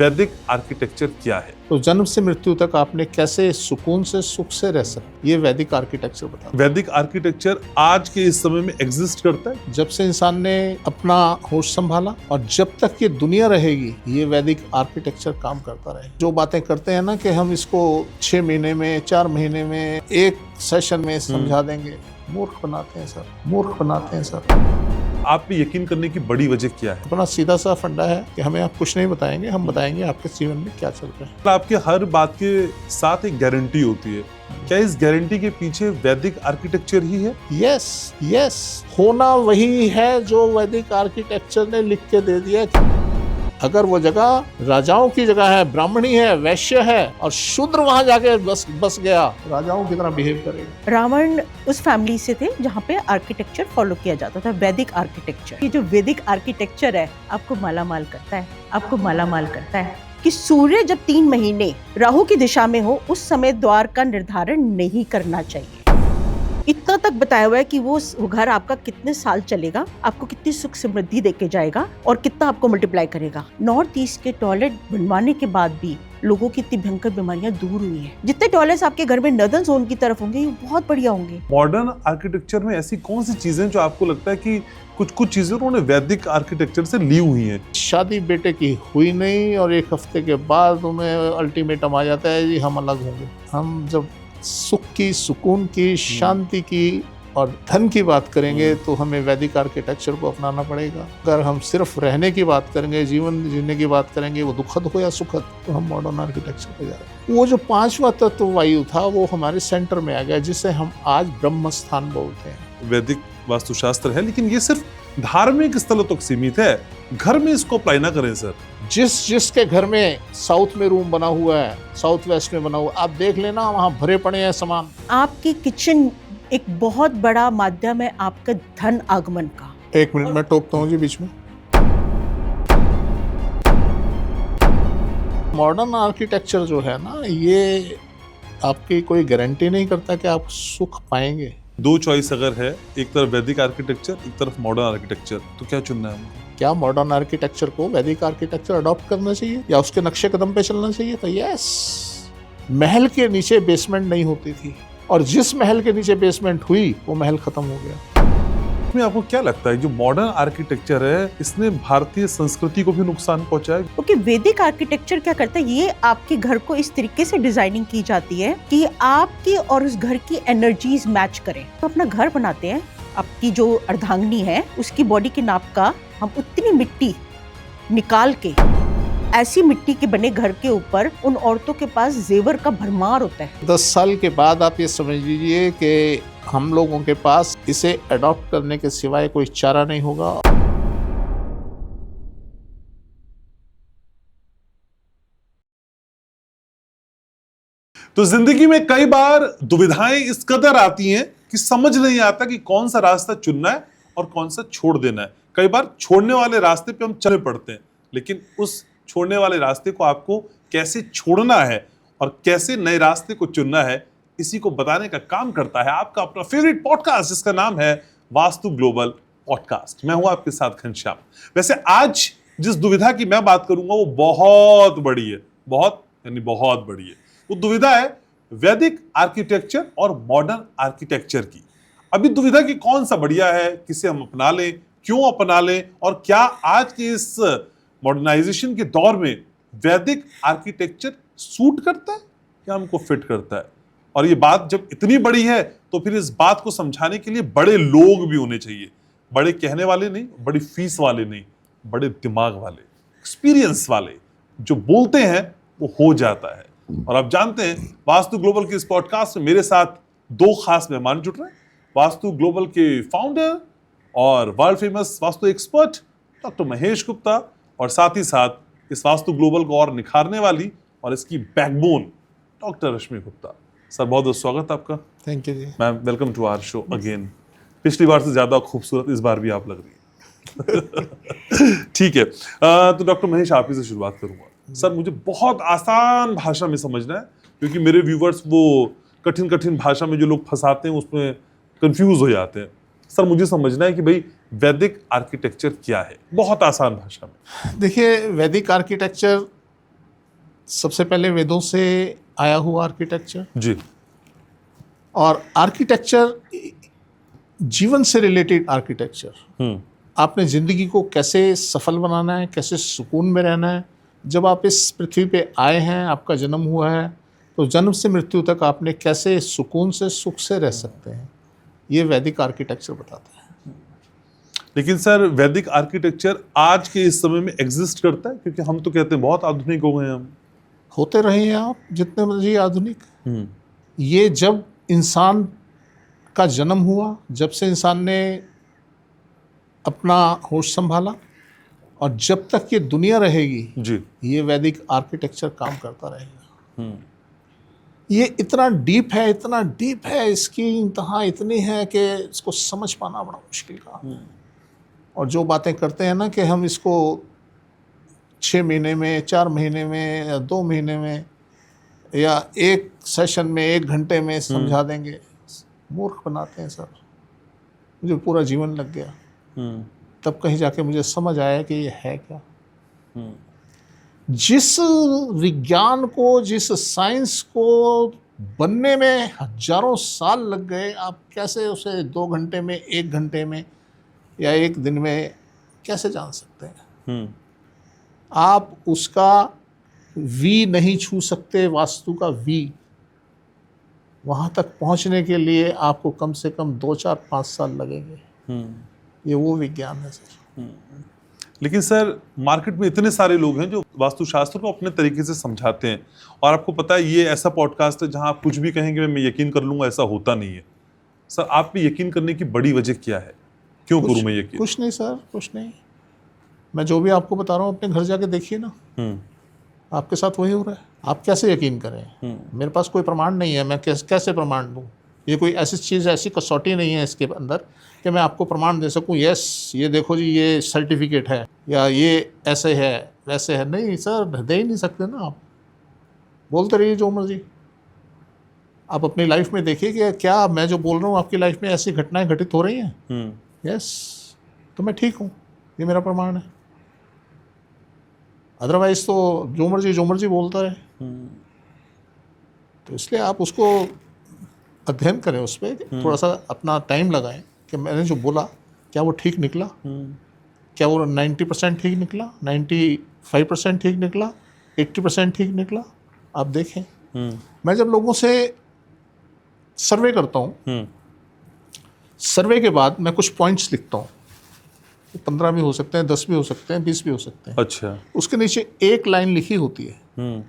वैदिक आर्किटेक्चर क्या है? तो जन्म से मृत्यु तक आपने कैसे सुकून से सुख से रह सकते, ये वैदिक आर्किटेक्चर बताता है। वैदिक आर्किटेक्चर आज के इस समय में एग्जिस्ट करता है। जब से इंसान ने अपना होश संभाला और जब तक ये दुनिया रहेगी, ये वैदिक आर्किटेक्चर काम करता रहे। जो बातें करते हैं ना कि हम इसको 6 महीने में, 4 महीने में, एक सेशन में समझा देंगे, मूर्ख बनाते हैं सर, मूर्ख बनाते हैं सर। आप पे यकीन करने की बड़ी वजह क्या है? अपना सीधा सा फंडा है कि हमें आप कुछ नहीं बताएंगे, हम बताएंगे आपके जीवन में क्या चल रहा है। आपके हर बात के साथ एक गारंटी होती है। क्या इस गारंटी के पीछे वैदिक आर्किटेक्चर ही है? यस, होना वही है जो वैदिक आर्किटेक्चर ने लिख के दे दिया। अगर वो जगह राजाओं की जगह है, ब्राह्मणी है, वैश्य है और शूद्र वहां जाके बस गया, राजाओं की तरह बिहेव करेगा। रावण उस फैमिली से थे जहाँ पे आर्किटेक्चर फॉलो किया जाता था, वैदिक आर्किटेक्चर। ये जो वैदिक आर्किटेक्चर है आपको मालामाल करता है, आपको मालामाल करता है कि सूर्य जब 3 महीने राहु की दिशा में हो उस समय द्वार का निर्धारण नहीं करना चाहिए। इतना तक बताया हुआ है कि वो घर आपका कितने साल चलेगा, आपको कितनी सुख समृद्धि देके जाएगा और कितना आपको मल्टीप्लाई करेगा। नॉर्थ ईस्ट के टॉयलेट बनवाने के बाद भी लोगों की इतनी भयंकर बीमारियां दूर हुई हैं। जितने टॉयलेट्स आपके घर में नॉर्दर्न जोन की तरफ होंगे ये बहुत बढ़िया होंगे। मॉडर्न आर्किटेक्चर में ऐसी कौन सी चीजें जो आपको लगता है कि कुछ चीजें उन्होंने वैदिक आर्किटेक्चर से ली हुई हैं? शादी बेटे की हुई नहीं और 1 हफ्ते के बाद उन्हें अल्टीमेटम आ जाता है, जी हम अलग होंगे। हम जब सुख की, सुकून की, शांति की और धन की बात करेंगे तो हमें वैदिक आर्किटेक्चर को अपनाना पड़ेगा। अगर हम सिर्फ रहने की बात करेंगे, जीवन जीने की बात करेंगे, वो दुखद हो या सुखद, तो हम मॉडर्न आर्किटेक्चर पे जा रहे हैं। वो जो 5वां तत्व वायु था वो हमारे सेंटर में आ गया, जिसे हम आज ब्रह्म स्थान बोलते हैं। वैदिक वास्तुशास्त्र है, लेकिन ये सिर्फ धार्मिक स्थलों तक सीमित है। घर में इसको अप्लाई ना करें सर। जिसके घर में साउथ में रूम बना हुआ है, साउथ वेस्ट में बना हुआ, आप देख लेना वहाँ भरे पड़े हैं सामान। आपकी किचन एक बहुत बड़ा माध्यम है आपके धन आगमन का। 1 मिनट में टोकता हूँ जी बीच में। मॉडर्न आर्किटेक्चर जो है ना, ये आपकी कोई गारंटी नहीं करता कि आप सुख पाएंगे। 2 चॉइस अगर है, एक तरफ वैदिक आर्किटेक्चर, एक तरफ मॉडर्न आर्किटेक्चर, तो क्या चुनना है हमको? क्या मॉडर्न आर्किटेक्चर को वैदिक आर्किटेक्चर अडॉप्ट करना चाहिए या उसके नक्शे कदम पे चलना चाहिए? तो यस, महल के नीचे बेसमेंट नहीं होती थी और जिस महल के नीचे बेसमेंट हुई वो महल खत्म हो गया। में आपको क्या लगता है जो मॉडर्न आर्किटेक्चर है इसने भारतीय संस्कृति को भी नुकसान पहुंचाया? क्योंकि वैदिक आर्किटेक्चर क्या करता है, ये आपके घर को इस तरीके से डिजाइनिंग की जाती है कि आपकी और उस घर की एनर्जीज मैच करें। तो अपना घर बनाते हैं, आपकी जो अर्धांगिनी है उसकी बॉडी के नाप का हम उतनी मिट्टी निकाल के, ऐसी मिट्टी के बने घर के ऊपर उन औरतों के पास जेवर का भरमार होता है। 10 साल के बाद आप ये समझ लीजिए कि हम लोगों के पास इसे अडॉप्ट करने के सिवाय कोई चारा नहीं होगा। तो जिंदगी में कई बार दुविधाएं इस कदर आती हैं कि समझ नहीं आता कि कौन सा रास्ता चुनना है और कौन सा छोड़ देना है। कई बार छोड़ने वाले रास्ते पे हम चले पड़ते हैं, लेकिन उस छोड़ने वाले रास्ते को आपको कैसे छोड़ना है और कैसे नए रास्ते को चुनना है, इसी को बताने का काम करता है आपका अपना फेवरेट पॉडकास्ट, जिसका नाम है वास्तु ग्लोबल पॉडकास्ट। मैं हूं आपके साथ घनश्याम। वैसे आज जिस दुविधा की मैं बात करूंगा वो बहुत बड़ी है, बहुत बड़ी है। वो दुविधा है वैदिक आर्किटेक्चर और मॉडर्न आर्किटेक्चर की। अभी दुविधा की कौन सा बढ़िया है, किसे हम अपना लें, क्यों अपना लें, और क्या आज के इस मॉडर्नाइजेशन के दौर में वैदिक आर्किटेक्चर सूट करता है या हमको फिट करता है। और ये बात जब इतनी बड़ी है तो फिर इस बात को समझाने के लिए बड़े लोग भी होने चाहिए। बड़े कहने वाले नहीं, बड़ी फीस वाले नहीं, बड़े दिमाग वाले, एक्सपीरियंस वाले, जो बोलते हैं वो हो जाता है। और आप जानते हैं वास्तु ग्लोबल के इस पॉडकास्ट में मेरे साथ 2 खास मेहमान जुड़ रहे हैं। वास्तु ग्लोबल के फाउंडर और world famous vastu expert doctor Mahesh Gupta, और साथ ही साथ इस वास्तु ग्लोबल को और निखारने वाली और इसकी backbone doctor Rashmi Gupta. Sir बहुत बहुत स्वागत आपका। थैंक यू जी ma'am, welcome to our show again. पिछली बार से ज्यादा खूबसूरत इस बार भी आप लग रही है। ठीक है, तो डॉक्टर महेश आप ही से शुरुआत करूंगा। सर मुझे बहुत आसान भाषा में समझना है, क्योंकि मेरे व्यूवर्स वो कठिन भाषा में जो लोग फंसाते हैं उसमें कंफ्यूज हो जाते हैं। सर मुझे समझना है कि भाई वैदिक आर्किटेक्चर क्या है, बहुत आसान भाषा में। देखिए, वैदिक आर्किटेक्चर सबसे पहले वेदों से आया हुआ आर्किटेक्चर, जी। और आर्किटेक्चर जीवन से रिलेटेड आर्किटेक्चर। आपने ज़िंदगी को कैसे सफल बनाना है, कैसे सुकून में रहना है। जब आप इस पृथ्वी पे आए हैं, आपका जन्म हुआ है, तो जन्म से मृत्यु तक आपने कैसे सुकून से, सुख से रह सकते हैं, ये वैदिक आर्किटेक्चर बताता है। लेकिन सर वैदिक आर्किटेक्चर आज के इस समय में एग्जिस्ट करता है? क्योंकि हम तो कहते हैं बहुत आधुनिक हो गए हैं हम। होते रहे हैं आप जितने मर्जी आधुनिक। ये जब इंसान का जन्म हुआ, जब से इंसान ने अपना होश संभाला, और जब तक ये दुनिया रहेगी, जी। ये वैदिक आर्किटेक्चर काम करता रहेगा। ये इतना डीप है, इतना डीप है, इसकी इंतहा इतनी है कि इसको समझ पाना बड़ा मुश्किल काम है। और जो बातें करते हैं ना कि हम इसको 6 महीने में, 4 महीने में, या 2 महीने में, या एक सेशन में 1 घंटे में समझा देंगे, मूर्ख बनाते हैं सर। मुझे पूरा जीवन लग गया, तब कहीं जाके मुझे समझ आया कि ये है क्या। जिस विज्ञान को, जिस साइंस को बनने में हजारों साल लग गए, आप कैसे उसे 2 घंटे में, 1 घंटे में, या 1 दिन में कैसे जान सकते हैं। आप उसका वी नहीं छू सकते, वास्तु का वी। वहाँ तक पहुँचने के लिए आपको कम से कम 2, 4, 5 साल लगेंगे। ये वो विज्ञान है सर। लेकिन सर मार्केट में इतने सारे लोग हैं जो वास्तुशास्त्र को अपने तरीके से समझाते हैं, और आपको पता है ये ऐसा पॉडकास्ट है जहां आप कुछ भी कहेंगे मैं यकीन कर लूंगा, ऐसा होता नहीं है। सर आप पे यकीन करने की बड़ी वजह क्या है? क्यों करूं मैं यकीन? कुछ नहीं सर, कुछ नहीं। मैं जो भी आपको बता रहा हूँ, अपने घर जाके देखिए ना, आपके साथ वही हो रहा है। आप कैसे यकीन करें? मेरे पास कोई प्रमाण नहीं है, मैं कैसे प्रमाण दूँ? ये कोई ऐसी चीज़, ऐसी कसौटी नहीं है इसके अंदर कि मैं आपको प्रमाण दे सकूं, यस ये देखो जी ये सर्टिफिकेट है, या ये ऐसे है वैसे है। नहीं सर, दे ही नहीं सकते ना आप। बोलते रहिए जो मर्जी। आप अपनी लाइफ में देखिए कि क्या मैं जो बोल रहा हूँ आपकी लाइफ में ऐसी घटनाएं घटित हो रही हैं। यस, तो मैं ठीक हूँ, ये मेरा प्रमाण है। अदरवाइज तो जो मर्जी बोलता रहे। तो इसलिए आप उसको अध्ययन करें, उस पर थोड़ा सा अपना टाइम लगाएं कि मैंने जो बोला क्या वो ठीक निकला, क्या वो 90% ठीक निकला, 95% ठीक निकला, 80% ठीक निकला। आप देखें। मैं जब लोगों से सर्वे करता हूँ, सर्वे के बाद मैं कुछ पॉइंट्स लिखता हूँ। 15 भी हो सकते हैं, 10 भी हो सकते हैं, 20 भी हो सकते हैं। अच्छा। उसके नीचे एक लाइन लिखी होती है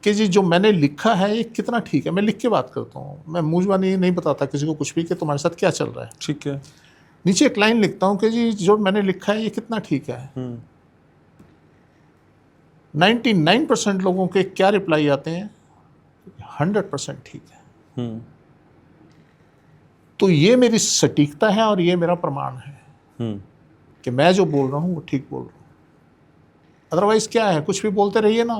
कि जी जो मैंने लिखा है ये कितना ठीक है। मैं लिख के बात करता हूँ, मैं मुंहज़बानी नहीं बताता किसी को कुछ भी कि तुम्हारे साथ क्या चल रहा है। ठीक है। नीचे एक लाइन लिखता हूँ कि जी जो मैंने लिखा है ये कितना ठीक है। 99% लोगों के क्या रिप्लाई आते हैं? 100% ठीक है। तो ये मेरी सटीकता है और ये मेरा प्रमाण है कि मैं जो बोल रहा हूँ वो ठीक बोल रहा हूँ। अदरवाइज क्या है, कुछ भी बोलते रहिए ना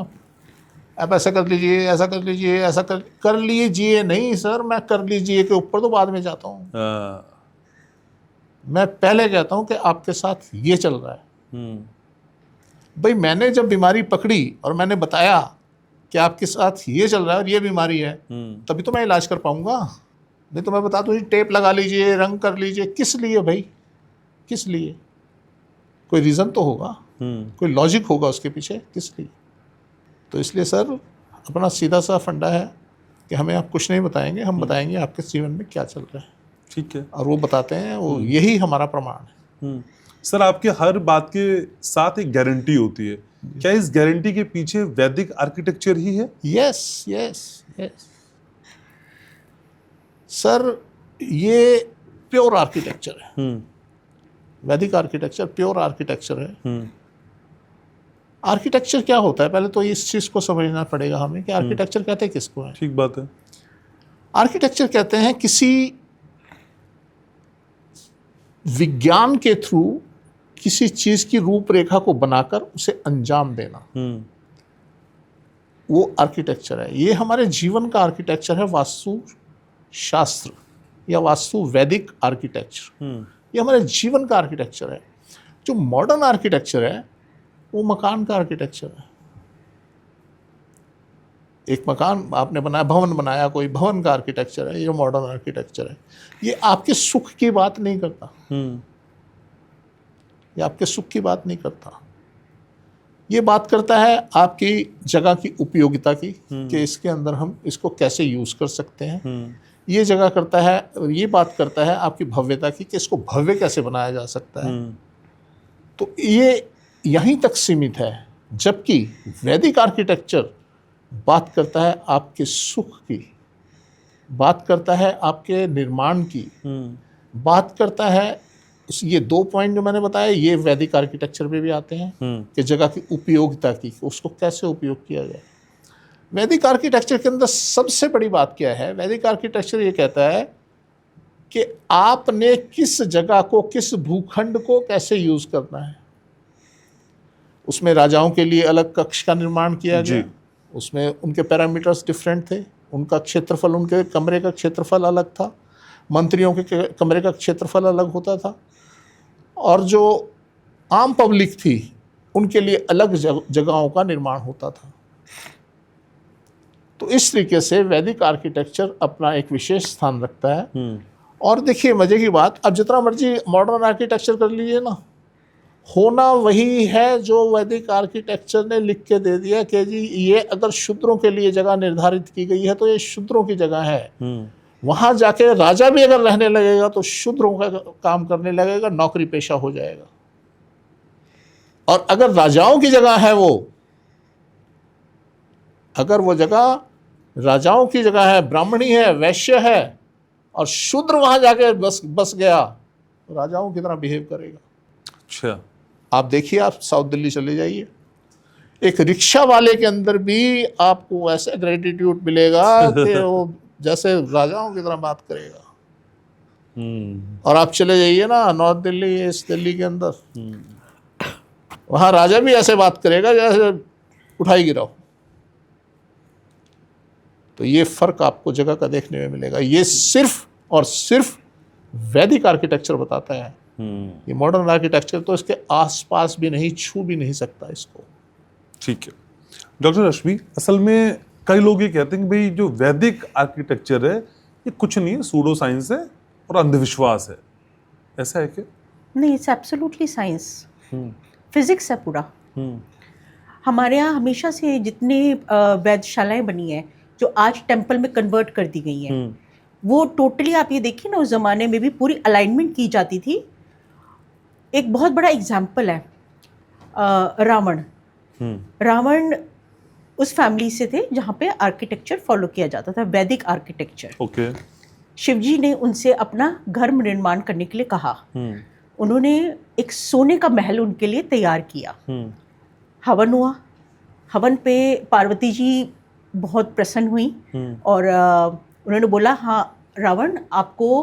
आप ऐसा कर लीजिए, ऐसा कर लीजिए, ऐसा कर लीजिए। नहीं सर, मैं कर लीजिए के ऊपर तो बाद में जाता हूँ। मैं पहले कहता हूँ कि आपके साथ ये चल रहा है। भाई मैंने जब बीमारी पकड़ी और मैंने बताया कि आपके साथ ये चल रहा है और ये बीमारी है, तभी तो मैं इलाज कर पाऊंगा। नहीं तो मैं बता दूँ टेप लगा लीजिए, रंग कर लीजिए। किस लिए भाई, किस लिए? कोई रीज़न तो होगा, कोई लॉजिक होगा उसके पीछे, किस लिए? तो इसलिए सर अपना सीधा सा फंडा है कि हमें आप कुछ नहीं बताएंगे, हम बताएंगे आपके जीवन में क्या चल रहा है। ठीक है। और वो बताते हैं, वो यही हमारा प्रमाण है। सर आपके हर बात के साथ एक गारंटी होती है, क्या इस गारंटी के पीछे वैदिक आर्किटेक्चर ही है? यस यस यस सर, ये प्योर आर्किटेक्चर है। वैदिक आर्किटेक्चर प्योर आर्किटेक्चर है। आर्किटेक्चर क्या होता है, पहले तो इस चीज़ को समझना पड़ेगा हमें कि आर्किटेक्चर कहते हैं किसको है। ठीक बात है। आर्किटेक्चर कहते हैं किसी विज्ञान के थ्रू किसी चीज़ की रूपरेखा को बनाकर उसे अंजाम देना, वो आर्किटेक्चर है। ये हमारे जीवन का आर्किटेक्चर है, वास्तु शास्त्र या वास्तु वैदिक आर्किटेक्चर। ये हमारे जीवन का आर्किटेक्चर है। जो मॉडर्न आर्किटेक्चर है वो मकान का आर्किटेक्चर है। एक मकान आपने बनाया, भवन बनाया, कोई भवन का आर्किटेक्चर है, ये जो मॉडर्न आर्किटेक्चर है, ये आपके सुख की बात नहीं करता, ये आपके सुख की बात नहीं करता। ये बात करता है आपकी जगह की उपयोगिता की, कि इसके अंदर हम इसको कैसे यूज कर सकते हैं। ये जगह करता है, ये बात करता है आपकी भव्यता की, कि इसको भव्य कैसे बनाया जा सकता है। तो ये यहीं तक सीमित है, जबकि वैदिक आर्किटेक्चर बात करता है आपके सुख की, बात करता है आपके निर्माण की, बात करता है ये 2 पॉइंट जो मैंने बताया, ये वैदिक आर्किटेक्चर में भी आते हैं, कि जगह की उपयोगिता की, उसको कैसे उपयोग किया जाए। वैदिक आर्किटेक्चर के अंदर सबसे बड़ी बात क्या है? वैदिक आर्किटेक्चर ये कहता है कि आपने किस जगह को, किस भूखंड को कैसे यूज करना है। उसमें राजाओं के लिए अलग कक्ष का निर्माण किया गया, उसमें उनके पैरामीटर्स डिफरेंट थे, उनका क्षेत्रफल, उनके कमरे का क्षेत्रफल अलग था, मंत्रियों के कमरे का क्षेत्रफल अलग होता था, और जो आम पब्लिक थी उनके लिए अलग जगहों का निर्माण होता था। तो इस तरीके से वैदिक आर्किटेक्चर अपना एक विशेष स्थान रखता है। और देखिए मजे की बात, अब जितना मर्जी मॉडर्न आर्किटेक्चर कर लीजिए ना, होना वही है जो वैदिक आर्किटेक्चर ने लिख के दे दिया कि जी ये अगर शूद्रों के लिए जगह निर्धारित की गई है तो ये शूद्रों की जगह है। वहां जाके राजा भी अगर रहने लगेगा तो शूद्रों का काम करने लगेगा, नौकरी पेशा हो जाएगा। और अगर राजाओं की जगह है वो, अगर वो जगह राजाओं की जगह है, ब्राह्मणी है, वैश्य है, और शूद्र वहां जाके बस गया, तो राजाओं की तरह बिहेव करेगा। अच्छा, आप देखिए, आप साउथ दिल्ली चले जाइए, एक रिक्शा वाले के अंदर भी आपको ऐसा ग्रेटिट्यूड मिलेगा कि वो जैसे राजाओं की तरह बात करेगा। और आप चले जाइए ना नॉर्थ दिल्ली, इस दिल्ली के अंदर, वहाँ राजा भी ऐसे बात करेगा जैसे उठाई गिराओ। तो ये फर्क आपको जगह का देखने में मिलेगा। ये सिर्फ और सिर्फ वैदिक आर्किटेक्चर बताता है। ये मॉडर्न आर्किटेक्चर तो इसके आसपास भी नहीं, छू भी नहीं सकता इसको। ठीक है डॉक्टर रश्मि, असल में कई लोग ये कहते हैं कि भाई जो वैदिक आर्किटेक्चर है ये कुछ नहीं है, सूडो साइंस है और अंधविश्वास है, ऐसा है क्या? नहीं, इट्स एब्सोल्युटली साइंस, फिजिक्स है पूरा। हमारे यहाँ हमेशा से जितने वेधशालाएं बनी हैं जो आज टेम्पल में कन्वर्ट कर दी गई हैं, वो टोटली आप ये देखिए ना, उस ज़माने में भी पूरी अलाइनमेंट की जाती थी। एक बहुत बड़ा एग्जाम्पल है रावण। रावण उस फैमिली से थे जहाँ पे आर्किटेक्चर फॉलो किया जाता था, वैदिक आर्किटेक्चर। ओके। शिवजी ने उनसे अपना घर निर्माण करने के लिए कहा। उन्होंने एक सोने का महल उनके लिए तैयार किया। हवन हुआ, हवन पे पार्वती जी बहुत प्रसन्न हुई और उन्होंने बोला, हाँ रावण, आपको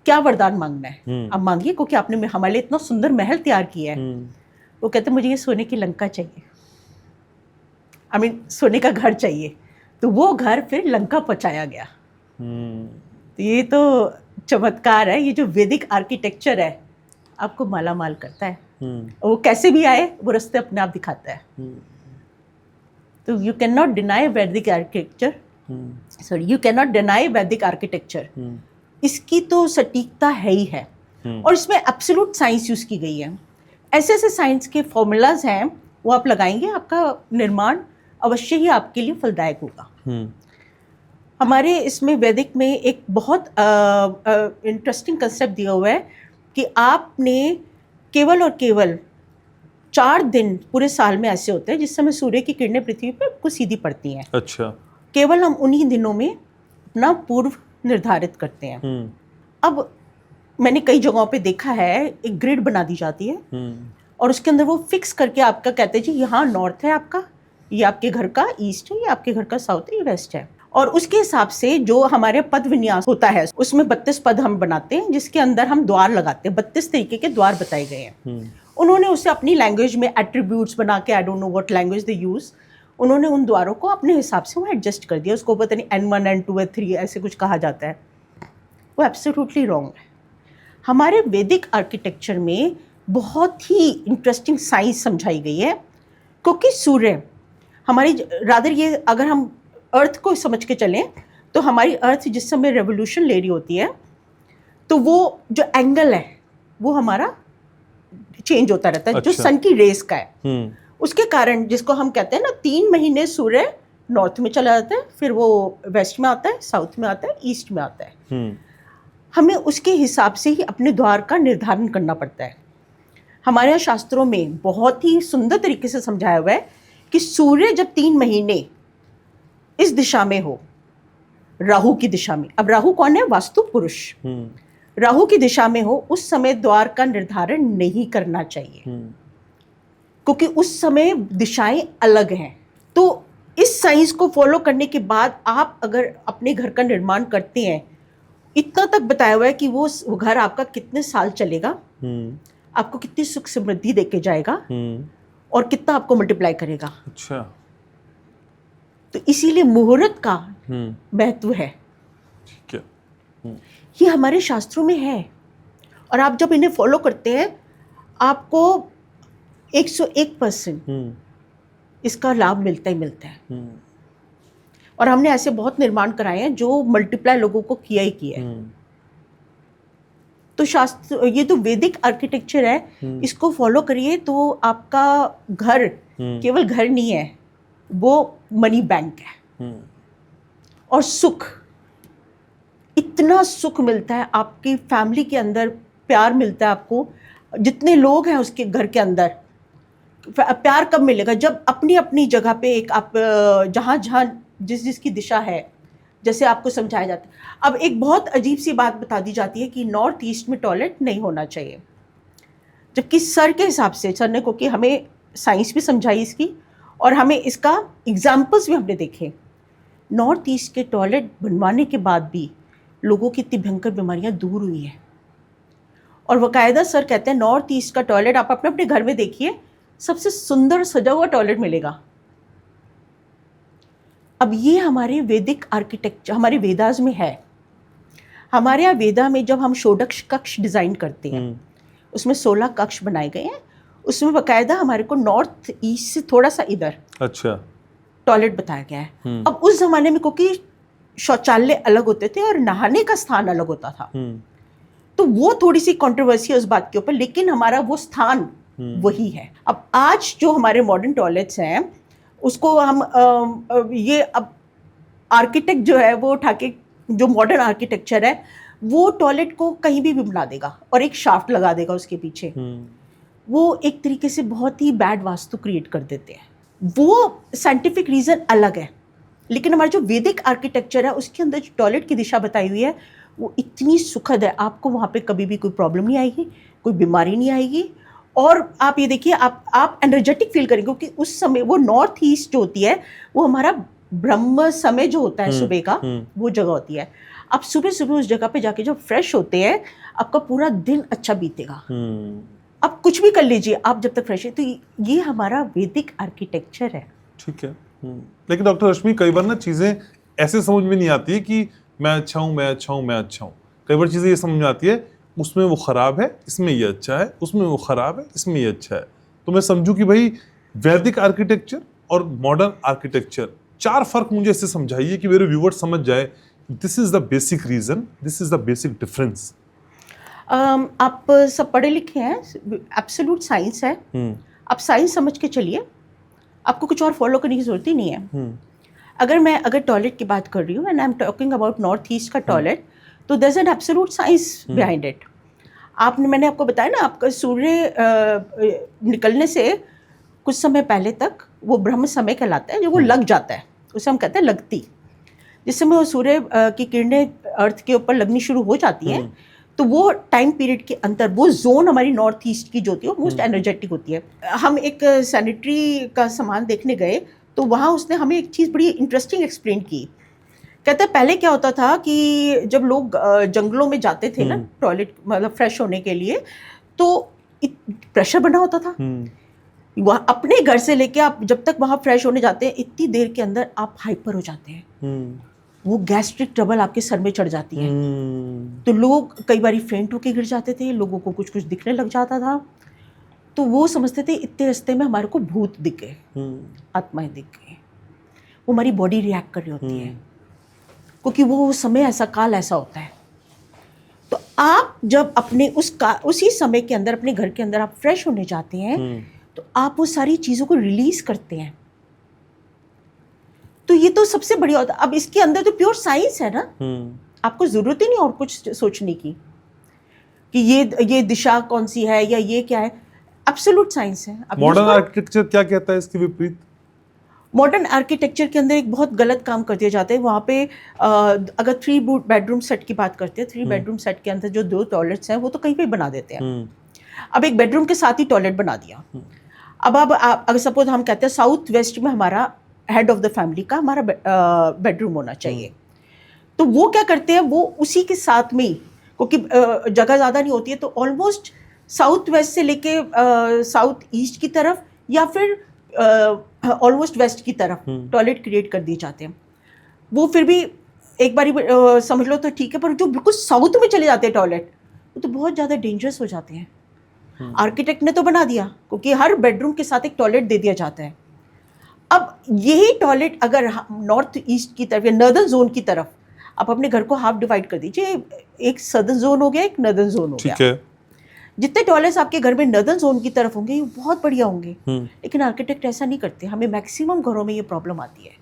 क्या वरदान मांगना है, आप मांगिए, क्योंकि आपने हमारे लिए इतना सुंदर महल तैयार किया है। वो कहते मुझे ये सोने की लंका चाहिए, सोने का घर चाहिए। तो वो घर फिर लंका पहुंचाया गया। तो ये तो चमत्कार है, ये जो वैदिक आर्किटेक्चर है आपको माला माल करता है। वो कैसे भी आए, वो रास्ते अपने आप दिखाता है। तो यू कैन नॉट डिनाई वैदिक architecture, sorry, you can not deny वैदिक आर्किटेक्चर। इसकी तो सटीकता है ही है, और इसमें एब्सोल्यूट साइंस यूज की गई है। ऐसे ऐसे साइंस के फॉर्मूलाज हैं, वो आप लगाएंगे, आपका निर्माण अवश्य ही आपके लिए फलदायक होगा। हमारे इसमें वैदिक में एक बहुत इंटरेस्टिंग कंसेप्ट दिया हुआ है कि आपने केवल और केवल 4 दिन पूरे साल में ऐसे होते हैं जिस समय सूर्य की किरणें पृथ्वी पर कुछ सीधी पड़ती हैं। अच्छा। केवल हम उन्हीं दिनों में अपना पूर्व निर्धारित करते हैं। अब मैंने कई जगहों पे देखा है, एक ग्रिड बना दी जाती है और उसके अंदर वो फिक्स करके आपका कहते हैं जी यहाँ नॉर्थ है आपका, ये आपके घर का ईस्ट है, ये आपके घर का साउथ है, ये वेस्ट है। और उसके हिसाब से जो हमारे पद विन्यास होता है उसमें 32 पद हम बनाते हैं, जिसके अंदर हम द्वार लगाते हैं। 32 तरीके के द्वार बताए गए हैं। उन्होंने उसे अपनी लैंग्वेज में एट्रीब्यूट्स बना के, I don't know what language they use, उन्होंने उन द्वारों को अपने हिसाब से वो एडजस्ट कर दिया। उसको पता नहीं N1 N2 N3 ऐसे कुछ कहा जाता है, वो एब्सोल्युटली रॉन्ग है। हमारे वैदिक आर्किटेक्चर में बहुत ही इंटरेस्टिंग साइंस समझाई गई है, क्योंकि सूर्य हमारी रादर, ये अगर हम अर्थ को समझ के चलें तो हमारी अर्थ जिस समय रेवोल्यूशन ले रही होती है तो वो जो एंगल है वो हमारा चेंज होता रहता है, जो अच्छा। सन की रेस का है। उसके कारण जिसको हम कहते हैं ना 3 महीने सूर्य नॉर्थ में चला जाता है, फिर वो वेस्ट में आता है, साउथ में आता है, ईस्ट में आता है। हमें उसके हिसाब से ही अपने द्वार का निर्धारण करना पड़ता है। हमारे यहाँ शास्त्रों में बहुत ही सुंदर तरीके से समझाया हुआ है कि सूर्य जब 3 महीने इस दिशा में हो, राहु की दिशा में, अब राहु कौन है? वास्तु पुरुष। राहु की दिशा में हो, उस समय द्वार का निर्धारण नहीं करना चाहिए, क्योंकि उस समय दिशाएं अलग हैं। तो इस साइंस को फॉलो करने के बाद आप अगर अपने घर का निर्माण करते हैं, इतना तक बताया हुआ है कि वो घर आपका कितने साल चलेगा, आपको कितनी सुख समृद्धि देके जाएगा और कितना आपको मल्टीप्लाई करेगा। अच्छा। तो इसीलिए मुहूर्त का महत्व है। ठीक है। ये हमारे शास्त्रों में है, और आप जब इन्हें फॉलो करते हैं आपको 101% इसका लाभ मिलता ही मिलता है। और हमने ऐसे बहुत निर्माण कराए हैं जो मल्टीप्लाई लोगों को किया ही किया है। तो शास्त्र, ये तो वैदिक आर्किटेक्चर है, इसको फॉलो करिए तो आपका घर केवल घर नहीं है, वो मनी बैंक है। और सुख, इतना सुख मिलता है आपकी फैमिली के अंदर, प्यार मिलता है आपको। जितने लोग हैं उसके घर के अंदर, प्यार कब मिलेगा? जब अपनी अपनी जगह पे एक आप जहाँ जहाँ जिसकी दिशा है, जैसे आपको समझाया जाता है। अब एक बहुत अजीब सी बात बता दी जाती है कि नॉर्थ ईस्ट में टॉयलेट नहीं होना चाहिए, जबकि सर के हिसाब से, सर ने, क्योंकि हमें साइंस भी समझाई इसकी और हमें इसका एग्जाम्पल्स भी हमने देखे। नॉर्थ ईस्ट के टॉयलेट बनवाने के बाद भी लोगों की इतनी भयंकर बीमारियां दूर हुई हैं। और बाकायदा सर कहते हैं नॉर्थ ईस्ट का टॉयलेट आप अपने अपने घर में देखिए, सबसे सुंदर सजा हुआ टॉयलेट मिलेगा। अब ये हमारे वैदिक आर्किटेक्चर, हमारे वेदास में है। हमारे यहाँ वेदा में जब हम षोडश कक्ष डिज़ाइन करते हैं, उसमें 16 कक्ष बनाए गए हैं। उसमें बाकायदा हमारे को नॉर्थ ईस्ट से थोड़ा सा इधर अच्छा टॉयलेट बताया गया है। अब उस जमाने में क्योंकि शौचालय अलग होते थे और नहाने का स्थान अलग होता था, तो वो थोड़ी सी कंट्रोवर्सी है उस बात के ऊपर, लेकिन हमारा वो स्थान वही है। अब आज जो हमारे मॉडर्न टॉयलेट्स हैं उसको हम ये अब आर्किटेक्ट जो है वो उठा के, जो मॉडर्न आर्किटेक्चर है वो टॉयलेट को कहीं भी बना देगा और एक शाफ्ट लगा देगा उसके पीछे। वो एक तरीके से बहुत ही बैड वास्तु क्रिएट कर देते हैं। वो साइंटिफिक रीज़न अलग है, लेकिन हमारा जो वैदिक आर्किटेक्चर है उसके अंदर जो टॉयलेट की दिशा बताई हुई है वो इतनी सुखद है, आपको वहाँ पे कभी भी कोई प्रॉब्लम नहीं आएगी, कोई बीमारी नहीं आएगी। और आप ये देखिए, आप एनर्जेटिक फील करेंगे, क्योंकि उस समय वो नॉर्थ ईस्ट जो होती है वो हमारा ब्रह्म समय जो होता है सुबह का, वो जगह होती है। आप सुबह सुबह उस जगह पे जाके जब फ्रेश होते हैं, आपका पूरा दिन अच्छा बीतेगा। आप कुछ भी कर लीजिए, आप जब तक फ्रेश है। तो ये हमारा वैदिक आर्किटेक्चर है। ठीक है। लेकिन डॉक्टर रश्मि, कई बार ना चीज़ें ऐसे समझ में नहीं आती है कि मैं अच्छा हूँ, मैं अच्छा हूँ, मैं अच्छा हूँ। कई बार चीज़ें ये समझ में आती है उसमें वो ख़राब है, इसमें ये अच्छा है, उसमें वो ख़राब है, इसमें ये अच्छा है। तो मैं समझूँ कि भाई वैदिक आर्किटेक्चर और मॉडर्न आर्किटेक्चर, 4 फ़र्क मुझे ऐसे समझाइए कि मेरे व्यूअर समझ जाए this is the basic reason, this is the basic difference. आप सब पढ़े लिखे हैं, एब्सोल्यूट साइंस है। आप साइंस समझ के चलिए, आपको कुछ और फॉलो करने की जरूरत ही नहीं है। अगर टॉयलेट की बात कर रही हूँ and I am talking about north east का टॉयलेट, तो there is an absolute science behind it. मैंने आपको बताया ना, आपका सूर्य निकलने से कुछ समय पहले तक वो ब्रह्म समय कहलाता है, जो वो लग जाता है, उसे हम कहते हैं लगती। जिस समय वो सूर्य की किरणें अर्थ के ऊपर लगनी शुरू हो जाती हैं, तो वो टाइम पीरियड के अंदर वो जोन हमारी नॉर्थ ईस्ट की जो होती है वो मोस्ट एनर्जेटिक होती है। हम एक सैनिटरी का सामान देखने गए, तो वहाँ उसने हमें एक चीज़ बड़ी इंटरेस्टिंग एक्सप्लेन की। कहते हैं पहले क्या होता था कि जब लोग जंगलों में जाते थे ना टॉयलेट, मतलब फ्रेश होने के लिए, तो प्रेशर बना होता था। वहाँ अपने घर से लेके आप जब तक वहाँ फ्रेश होने जाते हैं, इतनी देर के अंदर आप हाइपर हो जाते हैं। वो गैस्ट्रिक ट्रबल आपके सर में चढ़ जाती है। तो लोग कई बार फेंट होके गिर जाते थे, लोगों को कुछ कुछ दिखने लग जाता था। तो वो समझते थे इतने रास्ते में हमारे को भूत दिख गए, आत्माएं दिख गई। वो हमारी बॉडी रिएक्ट कर रही होती है, क्योंकि वो समय ऐसा, काल ऐसा होता है। तो आप जब अपने उसी समय के अंदर अपने घर के अंदर आप फ्रेश होने जाते हैं तो आप वो सारी चीज़ों को रिलीज करते हैं। तो ये तो सबसे बढ़िया होता है। अब इसके अंदर तो प्योर साइंस है ना, आपको जरूरत ही नहीं और कुछ सोचने की कि ये दिशा कौन सी है या ये क्या है, एब्सोल्यूट साइंस है। मॉडर्न आर्किटेक्चर क्या कहता है इसके विपरीत? मॉडर्न आर्किटेक्चर के अंदर एक बहुत गलत काम कर दिया जाता है। वहाँ पे अगर 3 बेडरूम सेट की बात करते हैं, 3 बेडरूम सेट के अंदर जो 2 टॉयलेट्स हैं वो तो कहीं पे बना देते हैं। अब एक बेडरूम के साथ ही टॉयलेट बना दिया। अब अगर सपोज हम कहते हैं साउथ वेस्ट में हमारा हेड ऑफ द फैमिली का हमारा बेडरूम होना चाहिए, तो वो क्या करते हैं, वो उसी के साथ में ही, क्योंकि जगह ज़्यादा नहीं होती है, तो ऑलमोस्ट साउथ वेस्ट से लेके साउथ ईस्ट की तरफ या फिर ऑलमोस्ट वेस्ट की तरफ टॉयलेट क्रिएट कर दिए जाते हैं। वो फिर भी एक बारी समझ लो तो ठीक है, पर जो बिल्कुल साउथ में चले जाते हैं टॉयलेट, वो तो बहुत ज़्यादा डेंजरस हो जाते हैं। आर्किटेक्ट ने तो बना दिया, क्योंकि हर बेडरूम के साथ एक टॉयलेट दे दिया जाता है। अब यही टॉयलेट अगर नॉर्थ ईस्ट की तरफ या नर्दर्न जोन की तरफ आप अपने घर को हाफ डिवाइड कर दीजिए, एक सदर्न जोन हो गया, एक नर्दर्न जोन हो गया। ठीक है। जितने टॉयलेट्स आपके घर में नर्दर्न जोन की तरफ होंगे ये बहुत बढ़िया होंगे, लेकिन आर्किटेक्ट ऐसा नहीं करते। हमें मैक्सिमम घरों में ये प्रॉब्लम आती है,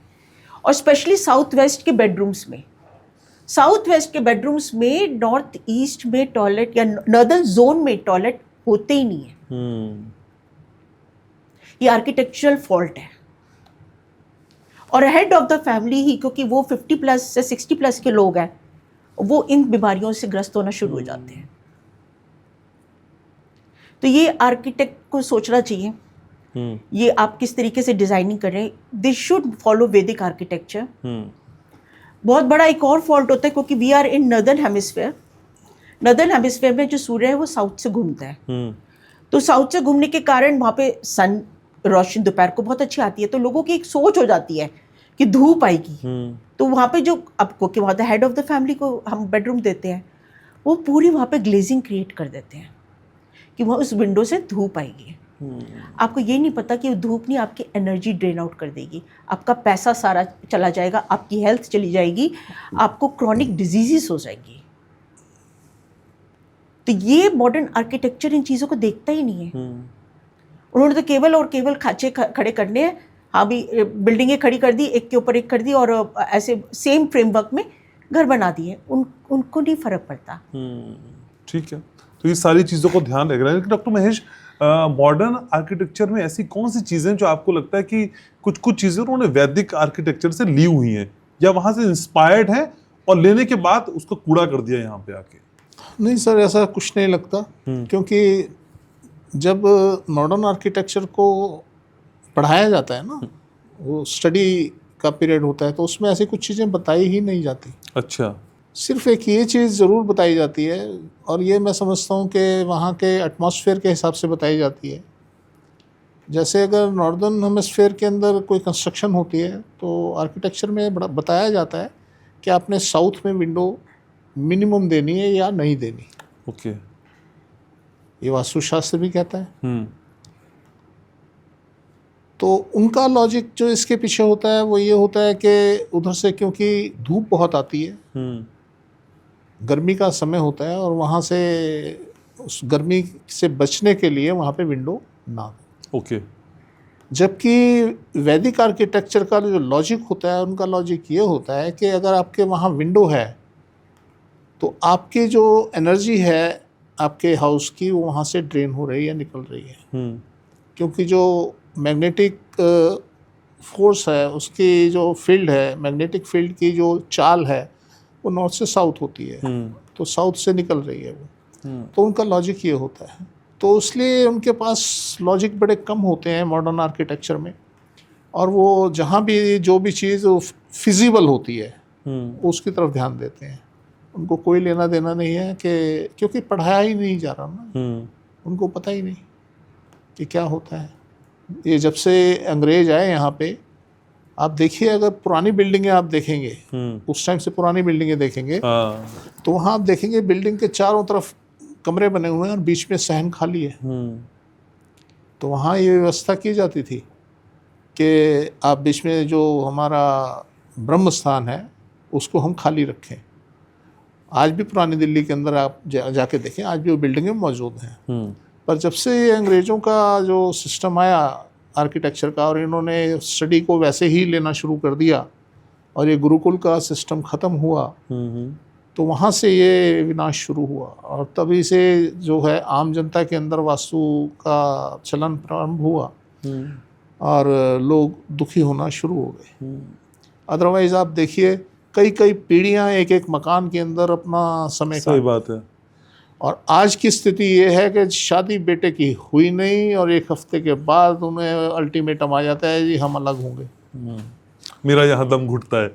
और स्पेशली साउथ वेस्ट के बेडरूम्स में। साउथ वेस्ट के बेडरूम्स में नॉर्थ ईस्ट में टॉयलेट या नर्दर्न जोन में टॉयलेट होते ही नहीं है। ये आर्किटेक्चरल फॉल्ट है। और हेड ऑफ द फैमिली ही, क्योंकि वो 50 प्लस से 60 प्लस के लोग हैं, वो इन बीमारियों से ग्रस्त होना शुरू हो जाते हैं। तो ये आर्किटेक्ट को सोचना चाहिए, ये आप किस तरीके से डिजाइनिंग कर रहे हैं। They should follow Vedic architecture. बहुत बड़ा एक और फॉल्ट होता है, क्योंकि we are in northern hemisphere. Northern hemisphere में जो सूर्य है वो साउथ से घूमता है, तो साउथ से घूमने के कारण वहाँ पे सन रोशनी दोपहर को बहुत अच्छी आती है, तो लोगों की एक सोच हो जाती है कि धूप आएगी। तो वहाँ पे जो अब क्योंकि वहाँ हेड ऑफ द फैमिली को हम बेडरूम देते हैं, वो पूरी वहाँ पे ग्लेजिंग क्रिएट कर देते हैं कि वहाँ उस विंडो से धूप आएगी। आपको ये नहीं पता कि वो धूप नहीं आपकी एनर्जी ड्रेन आउट कर देगी, आपका पैसा सारा चला जाएगा, आपकी हेल्थ चली जाएगी, आपको क्रॉनिक डिजीजेस हो जाएगी। तो ये मॉडर्न आर्किटेक्चर इन चीज़ों को देखता ही नहीं है। उन्होंने तो केवल और केवल खांचे खड़े करने हैं। हाँ भी बिल्डिंगें खड़ी कर दी, एक के ऊपर एक कर दी, और ऐसे सेम फ्रेमवर्क में घर बना दिए। उनको नहीं फर्क पड़ता। ठीक है, तो ये सारी चीज़ों को ध्यान रख रहे हैं। लेकिन डॉक्टर महेश, मॉडर्न आर्किटेक्चर में ऐसी कौन सी चीज़ें जो आपको लगता है कि कुछ चीज़ें उन्होंने वैदिक आर्किटेक्चर से ली हुई हैं या वहाँ से इंस्पायर्ड हैं और लेने के बाद उसको कूड़ा कर दिया यहाँ पे आके? नहीं सर, ऐसा कुछ नहीं लगता, क्योंकि जब मॉडर्न आर्किटेक्चर को पढ़ाया जाता है ना, वो स्टडी का पीरियड होता है, तो उसमें ऐसी कुछ चीज़ें बताई ही नहीं जाती। अच्छा। सिर्फ एक ये चीज़ ज़रूर बताई जाती है, और ये मैं समझता हूँ कि वहाँ के एटमॉस्फेयर के हिसाब से बताई जाती है। जैसे अगर नॉर्दर्न हेमिस्फेयर के अंदर कोई कंस्ट्रक्शन होती है, तो आर्किटेक्चर में बड़ा बताया जाता है कि आपने साउथ में विंडो मिनिमम देनी है या नहीं देनी। ओके। ये वास्तुशास्त्र भी कहता है। तो उनका लॉजिक जो इसके पीछे होता है वो ये होता है कि उधर से क्योंकि धूप बहुत आती है, गर्मी का समय होता है, और वहाँ से उस गर्मी से बचने के लिए वहाँ पे विंडो ना हो। ओके। जबकि वैदिक आर्किटेक्चर का जो लॉजिक होता है, उनका लॉजिक ये होता है कि अगर आपके वहाँ विंडो है तो आपकी जो एनर्जी है आपके हाउस की, वो वहाँ से ड्रेन हो रही है, निकल रही है। क्योंकि जो मैग्नेटिक फोर्स है, उसकी जो फील्ड है, मैग्नेटिक फील्ड की जो चाल है, वो नॉर्थ से साउथ होती है, तो साउथ से निकल रही है वो। तो उनका लॉजिक ये होता है। तो इसलिए उनके पास लॉजिक बड़े कम होते हैं मॉडर्न आर्किटेक्चर में, और वो जहाँ भी जो भी चीज़ फिजिबल होती है उसकी तरफ ध्यान देते हैं। उनको कोई लेना देना नहीं है कि, क्योंकि पढ़ाया ही नहीं जा रहा ना, उनको पता ही नहीं कि क्या होता है। ये जब से अंग्रेज आए यहाँ पे, आप देखिए, अगर पुरानी बिल्डिंगें आप देखेंगे, उस टाइम से पुरानी बिल्डिंगें देखेंगे, तो वहाँ आप देखेंगे बिल्डिंग के चारों तरफ कमरे बने हुए हैं और बीच में सहन खाली है। तो वहाँ ये व्यवस्था की जाती थी कि आप बीच में जो हमारा ब्रह्म स्थान है उसको हम खाली रखें। आज भी पुरानी दिल्ली के अंदर आप जाके देखें, आज भी वो बिल्डिंगें मौजूद हैं। पर जब से ये अंग्रेज़ों का जो सिस्टम आया आर्किटेक्चर का, और इन्होंने स्टडी को वैसे ही लेना शुरू कर दिया और ये गुरुकुल का सिस्टम ख़त्म हुआ, तो वहाँ से ये विनाश शुरू हुआ। और तभी से जो है आम जनता के अंदर वास्तु का चलन प्रारंभ हुआ और लोग दुखी होना शुरू हो गए। अदरवाइज़ आप देखिए कई कई पीढ़ियाँ एक एक मकान के अंदर अपना समय सही बात है। और आज की स्थिति ये है कि शादी बेटे की हुई नहीं और एक हफ्ते के बाद उन्हें अल्टीमेटम आ जाता है जी हम अलग होंगे। मेरा यहाँ दम घुटता है।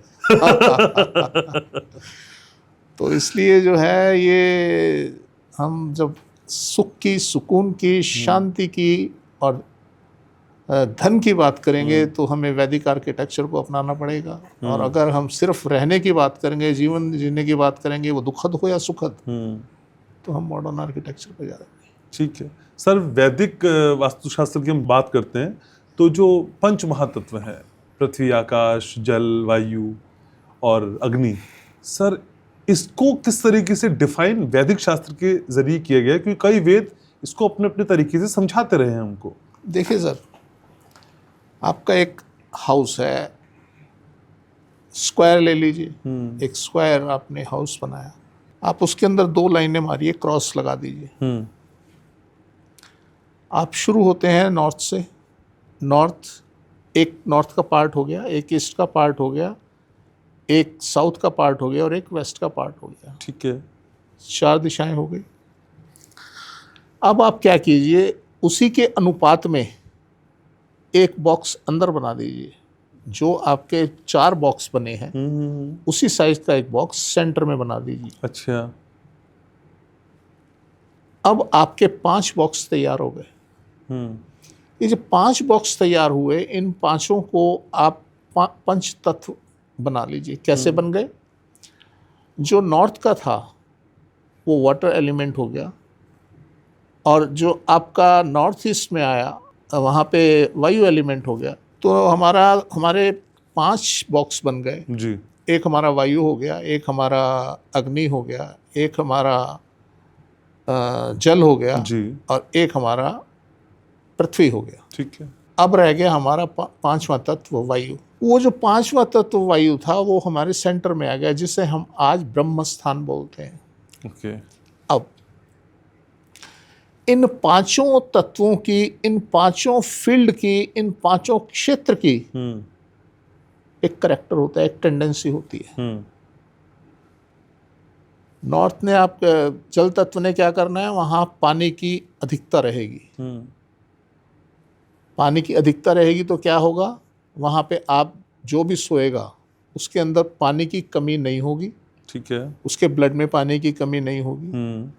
तो इसलिए जो है ये हम जब सुख की, सुकून की, शांति की और धन की बात करेंगे तो हमें वैदिक आर्किटेक्चर को अपनाना पड़ेगा। और अगर हम सिर्फ रहने की बात करेंगे, जीवन जीने की बात करेंगे, वो दुखद हो या सुखद, तो हम मॉडर्न आर्किटेक्चर पर जा रहे हैं। ठीक है सर, वैदिक वास्तुशास्त्र की हम बात करते हैं तो जो पंच महातत्व हैं, पृथ्वी, आकाश, जल, वायु और अग्नि, सर इसको किस तरीके से डिफाइन वैदिक शास्त्र के जरिए किया गया है? क्योंकि कई वेद इसको अपने अपने तरीके से समझाते रहे हैं हमको। देखिए सर, आपका एक हाउस है, स्क्वायर ले लीजिए, एक स्क्वायर आपने हाउस बनाया, आप उसके अंदर 2 लाइनें मारिए, क्रॉस लगा दीजिए। आप शुरू होते हैं नॉर्थ से, एक नॉर्थ का पार्ट हो गया, एक ईस्ट का पार्ट हो गया, एक साउथ का पार्ट हो गया और एक वेस्ट का पार्ट हो गया। ठीक है, 4 दिशाएं हो गई। अब आप क्या कीजिए, उसी के अनुपात में एक बॉक्स अंदर बना दीजिए। जो आपके 4 बॉक्स बने हैं उसी साइज का एक बॉक्स सेंटर में बना दीजिए। अच्छा, अब आपके 5 बॉक्स तैयार हो गए। ये जो 5 बॉक्स तैयार हुए, इन पांचों को आप पंच तत्व बना लीजिए। कैसे बन गए? जो नॉर्थ का था वो वाटर एलिमेंट हो गया, और जो आपका नॉर्थ ईस्ट में आया वहाँ पे वायु एलिमेंट हो गया। तो हमारे 5 बॉक्स बन गए जी। एक हमारा वायु हो गया, एक हमारा अग्नि हो गया, एक हमारा जल हो गया जी। और एक हमारा पृथ्वी हो गया। ठीक है। अब रह गया हमारा 5वां तत्व वायु। वो जो 5वां तत्व वायु था वो हमारे सेंटर में आ गया, जिसे हम आज ब्रह्म स्थान बोलते हैं। ओके। अब इन 5 तत्वों की, इन 5 फील्ड की, इन 5 क्षेत्र की एक करैक्टर होता है, एक टेंडेंसी होती है। नॉर्थ ने आप जल तत्व ने क्या करना है, वहां पानी की अधिकता रहेगी। पानी की अधिकता रहेगी तो क्या होगा, वहां पे आप जो भी सोएगा उसके अंदर पानी की कमी नहीं होगी। ठीक है। उसके ब्लड में पानी की कमी नहीं होगी।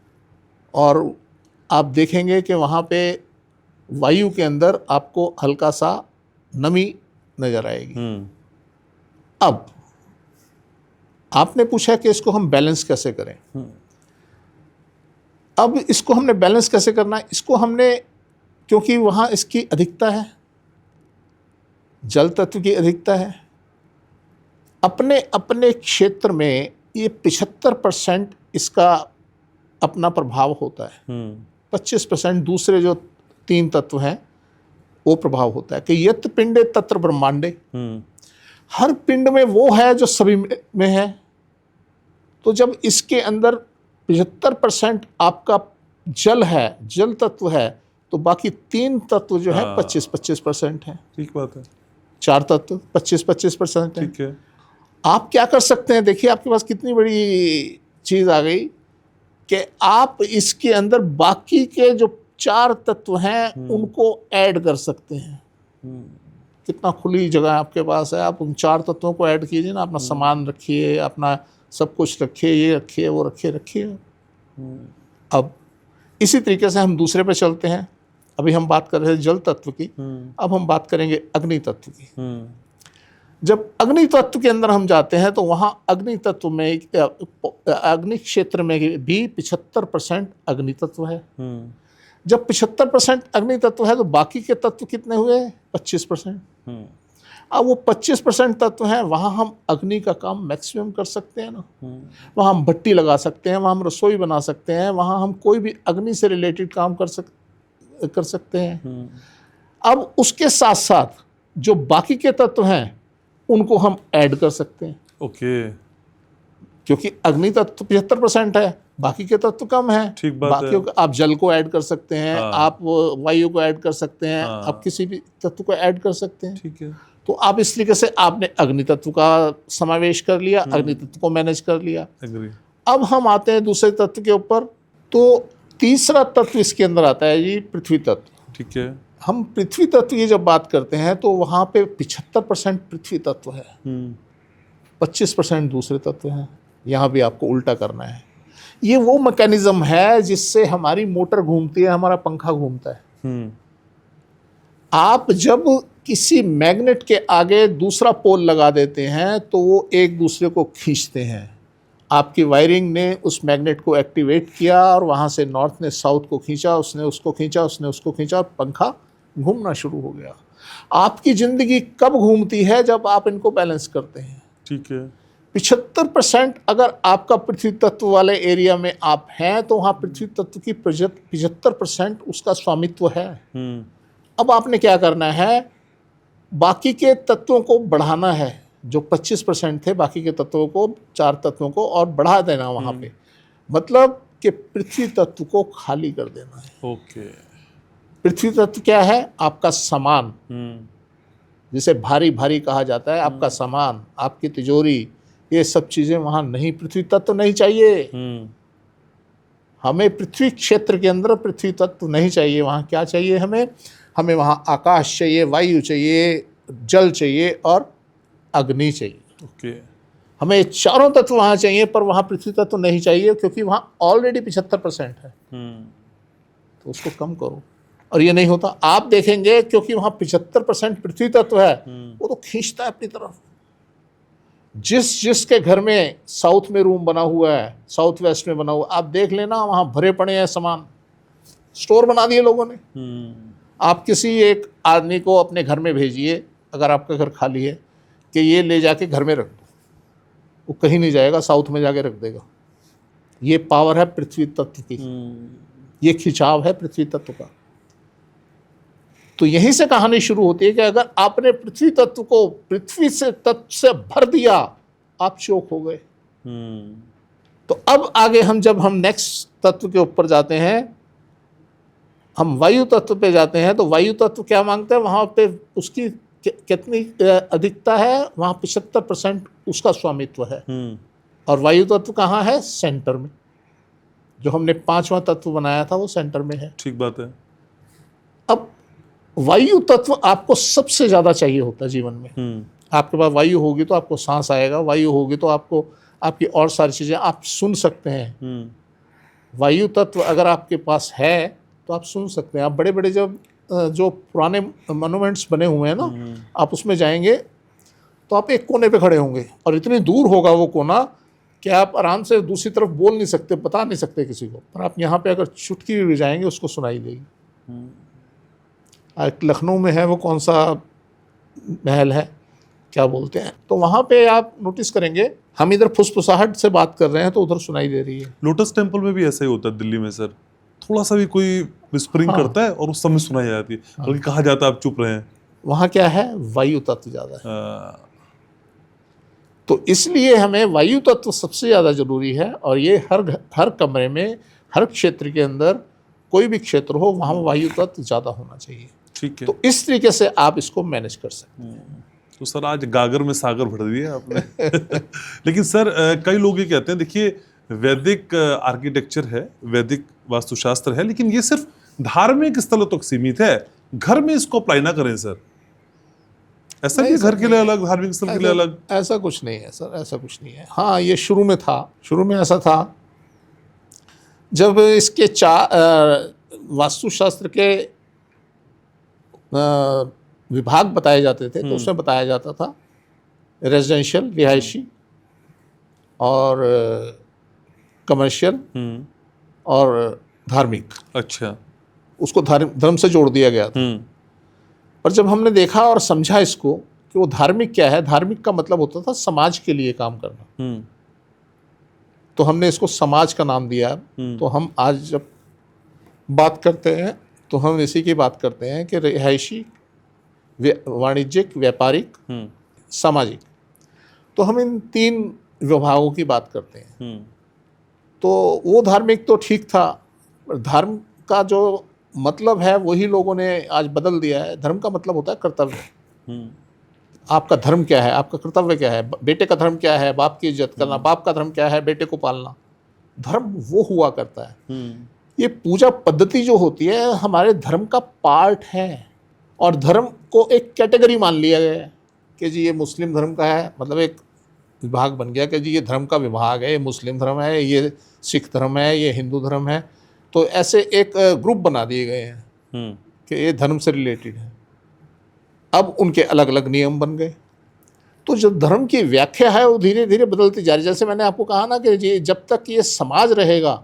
और आप देखेंगे कि वहाँ पे वायु के अंदर आपको हल्का सा नमी नजर आएगी। अब आपने पूछा कि इसको हम बैलेंस कैसे करें। अब इसको हमने बैलेंस कैसे करना है, इसको हमने, क्योंकि वहाँ इसकी अधिकता है, जल तत्व की अधिकता है, अपने अपने क्षेत्र में ये 75% इसका अपना प्रभाव होता है। 25% दूसरे जो 3 तत्व हैं वो प्रभाव होता है। कि यत् पिंडे तत्र ब्रह्मांडे, हर पिंड में वो है जो सभी में है। तो जब इसके अंदर 75% आपका जल है, जल तत्व है, तो बाकी 3 तत्व जो है 25% है। ठीक बात है। 4 तत्व 25% है। ठीक है। आप क्या कर सकते हैं, देखिए आपके पास कितनी बड़ी चीज आ गई कि आप इसके अंदर बाकी के जो 4 तत्व हैं उनको ऐड कर सकते हैं। कितना खुली जगह आपके पास है, आप उन 4 तत्वों को ऐड कीजिए ना, अपना सामान रखिए, अपना सब कुछ रखिए, ये रखिए, वो रखिए। अब इसी तरीके से हम दूसरे पे चलते हैं। अभी हम बात कर रहे हैं जल तत्व की, अब हम बात करेंगे अग्नि तत्व की। जब अग्नि तत्व के अंदर हम जाते हैं तो वहाँ अग्नि तत्व में, अग्नि क्षेत्र में भी 75% अग्नि तत्व है। जब 75% अग्नि तत्व है तो बाकी के तत्व कितने हुए? 25%। अब वो 25% तत्व हैं, वहाँ हम अग्नि का काम मैक्सिमम कर सकते हैं ना। वहाँ हम भट्टी लगा सकते हैं, वहाँ हम रसोई बना सकते हैं, वहाँ हम कोई भी अग्नि से रिलेटेड काम कर सकते हैं। अब उसके साथ साथ जो बाकी के तत्व हैं उनको हम ऐड कर सकते हैं। ओके, क्योंकि अग्नि तत्व 75% है, बाकी के तत्व कम है। ठीक बात है। बाकी आप जल को ऐड कर सकते हैं, हाँ। आप वायु को ऐड कर सकते हैं, हाँ। आप किसी भी तत्व को ऐड कर सकते हैं। ठीक है। तो आप इस तरीके से आपने अग्नि तत्व का समावेश कर लिया, अग्नि तत्व को मैनेज कर लिया। एग्री। अब हम आते हैं दूसरे तत्व के ऊपर। तो तीसरा तत्व इसके अंदर आता है जी, पृथ्वी तत्व। ठीक है। हम पृथ्वी तत्व की जब बात करते हैं तो वहाँ पे 75% पृथ्वी तत्व है, 25% दूसरे तत्व हैं। यहाँ भी आपको उल्टा करना है। ये वो मैकेनिज्म है जिससे हमारी मोटर घूमती है, हमारा पंखा घूमता है। आप जब किसी मैग्नेट के आगे दूसरा पोल लगा देते हैं तो वो एक दूसरे को खींचते हैं। आपकी वायरिंग ने उस मैग्नेट को एक्टिवेट किया और वहाँ से नॉर्थ ने साउथ को खींचा, उसने उसको खींचा, उसने उसको खींचा और पंखा घूमना शुरू हो गया। आपकी ज़िंदगी कब घूमती है? जब आप इनको बैलेंस करते हैं। ठीक है। 75% अगर आपका पृथ्वी तत्व वाले एरिया में आप हैं तो वहाँ पृथ्वी तत्व की 75% उसका स्वामित्व है। अब आपने क्या करना है? बाकी के तत्वों को बढ़ाना है। जो 25% थे बाकी के तत्वों को, 4 तत्वों को और बढ़ा देना वहाँ पे। मतलब कि पृथ्वी तत्व को खाली कर देना है। ओके। पृथ्वी तत्व क्या है? आपका सामान, जिसे भारी भारी कहा जाता है। आपका सामान, आपकी तिजोरी, ये सब चीज़ें वहाँ नहीं। पृथ्वी तत्व नहीं चाहिए हमें। पृथ्वी क्षेत्र के अंदर पृथ्वी तत्व नहीं चाहिए। वहाँ क्या चाहिए हमें? हमें वहाँ आकाश चाहिए, वायु चाहिए, जल चाहिए और अग्नि चाहिए। ओके। हमें ये चारों तत्व वहाँ चाहिए, पर वहाँ पृथ्वी तत्व नहीं चाहिए क्योंकि वहाँ ऑलरेडी 75% है। तो उसको कम करो। और ये नहीं होता। आप देखेंगे क्योंकि वहाँ 75% पृथ्वी तत्व है, वो तो खींचता है अपनी तरफ। जिसके घर में साउथ में रूम बना हुआ है, साउथ वेस्ट में बना हुआ, आप देख लेना वहाँ भरे पड़े हैं सामान, स्टोर बना दिए लोगों ने। आप किसी एक आदमी को अपने घर में भेजिए, अगर आपका घर खाली है, कि ये ले जाके घर में रख दो, वो कहीं नहीं जाएगा, साउथ में जाके रख देगा। ये पावर है पृथ्वी तत्व की, ये खिंचाव है पृथ्वी तत्व का। तो यहीं से कहानी शुरू होती है कि अगर आपने पृथ्वी तत्व को पृथ्वी से तत्व से भर दिया, आप चोक हो गए। तो अब आगे जब हम नेक्स्ट तत्व के ऊपर जाते हैं, हम वायु तत्व पे जाते हैं, तो वायु तत्व क्या मांगता है? वहाँ पे उसकी कितनी अधिकता है? वहाँ 75% उसका स्वामित्व है। और वायु तत्व कहाँ है? सेंटर में। जो हमने 5वां तत्व बनाया था वो सेंटर में है। ठीक बात है। अब वायु तत्व आपको सबसे ज़्यादा चाहिए होता है जीवन में। आपके पास वायु होगी तो आपको सांस आएगा, वायु होगी तो आपको आपकी और सारी चीज़ें आप सुन सकते हैं। वायु तत्व अगर आपके पास है तो आप सुन सकते हैं। आप बड़े बड़े जो पुराने मोनूमेंट्स बने हुए हैं ना, आप उसमें जाएंगे तो आप एक कोने पे खड़े होंगे और इतनी दूर होगा वो कोना कि आप आराम से दूसरी तरफ बोल नहीं सकते, बता नहीं सकते किसी को। पर आप यहाँ पे अगर चुटकी भी जाएंगे उसको सुनाई देगी। लखनऊ में है वो कौन सा महल है, क्या बोलते हैं, तो वहाँ पे आप नोटिस करेंगे हम इधर फुसफुसाहट से बात कर रहे हैं तो उधर सुनाई दे रही है। लोटस टेम्पल में भी ऐसा ही होता है दिल्ली में सर। थोड़ा सा भी कोई विस्परिंग करता है और उस समय सुनाई जाती है, बल्कि कहा जाता है आप चुप रहे हैं। वहाँ क्या है? वायु तत्व ज़्यादा है। तो इसलिए हमें वायु तत्व सबसे ज़्यादा जरूरी है। और ये हर कमरे में, हर क्षेत्र के अंदर, कोई भी क्षेत्र हो वहाँ वायु तत्व ज़्यादा होना चाहिए। ठीक है। तो इस तरीके से आप इसको मैनेज कर सकते हैं। तो सर आज गागर में सागर भर दिया आपने। लेकिन सर कई लोग ये कहते हैं, देखिए वैदिक आर्किटेक्चर है, वैदिक वास्तुशास्त्र है, लेकिन ये सिर्फ धार्मिक स्थलों तक सीमित है, घर में इसको अप्लाई ना करें सर। ऐसा नहीं, घर के लिए अलग, धार्मिक स्थल के लिए अलग? ऐसा कुछ नहीं है सर, ऐसा कुछ नहीं है। हाँ, ये शुरू में था, शुरू में ऐसा था जब इसके वास्तुशास्त्र के विभाग बताए जाते थे, तो उसमें बताया जाता था रेजिडेंशियल, रिहायशी, और कमर्शियल, और धार्मिक। अच्छा। उसको धर्म से जोड़ दिया गया था। पर जब हमने देखा और समझा इसको कि वो धार्मिक क्या है, धार्मिक का मतलब होता था समाज के लिए काम करना, तो हमने इसको समाज का नाम दिया। तो हम आज जब बात करते हैं तो हम इसी की बात करते हैं कि रिहायशी, वाणिज्यिक, व्यापारिक, सामाजिक, तो हम इन 3 विभागों की बात करते हैं। तो वो धार्मिक तो ठीक था, पर धर्म का जो मतलब है वही लोगों ने आज बदल दिया है। धर्म का मतलब होता है कर्तव्य। आपका धर्म क्या है, आपका कर्तव्य क्या है। बेटे का धर्म क्या है, बाप की इज्जत करना। बाप का धर्म क्या है, बेटे को पालना। धर्म वो हुआ करता है। ये पूजा पद्धति जो होती है हमारे धर्म का पार्ट है, और धर्म को एक कैटेगरी मान लिया गया है कि जी ये मुस्लिम धर्म का है, मतलब एक विभाग बन गया कि जी ये धर्म का विभाग है, ये मुस्लिम धर्म है, ये सिख धर्म है, ये हिंदू धर्म है। तो ऐसे एक ग्रुप बना दिए गए हैं कि ये धर्म से रिलेटेड है। अब उनके अलग अलग नियम बन गए। तो जो धर्म की व्याख्या है वो धीरे धीरे बदलती जा रही है। जैसे मैंने आपको कहा ना कि जी जब तक ये समाज रहेगा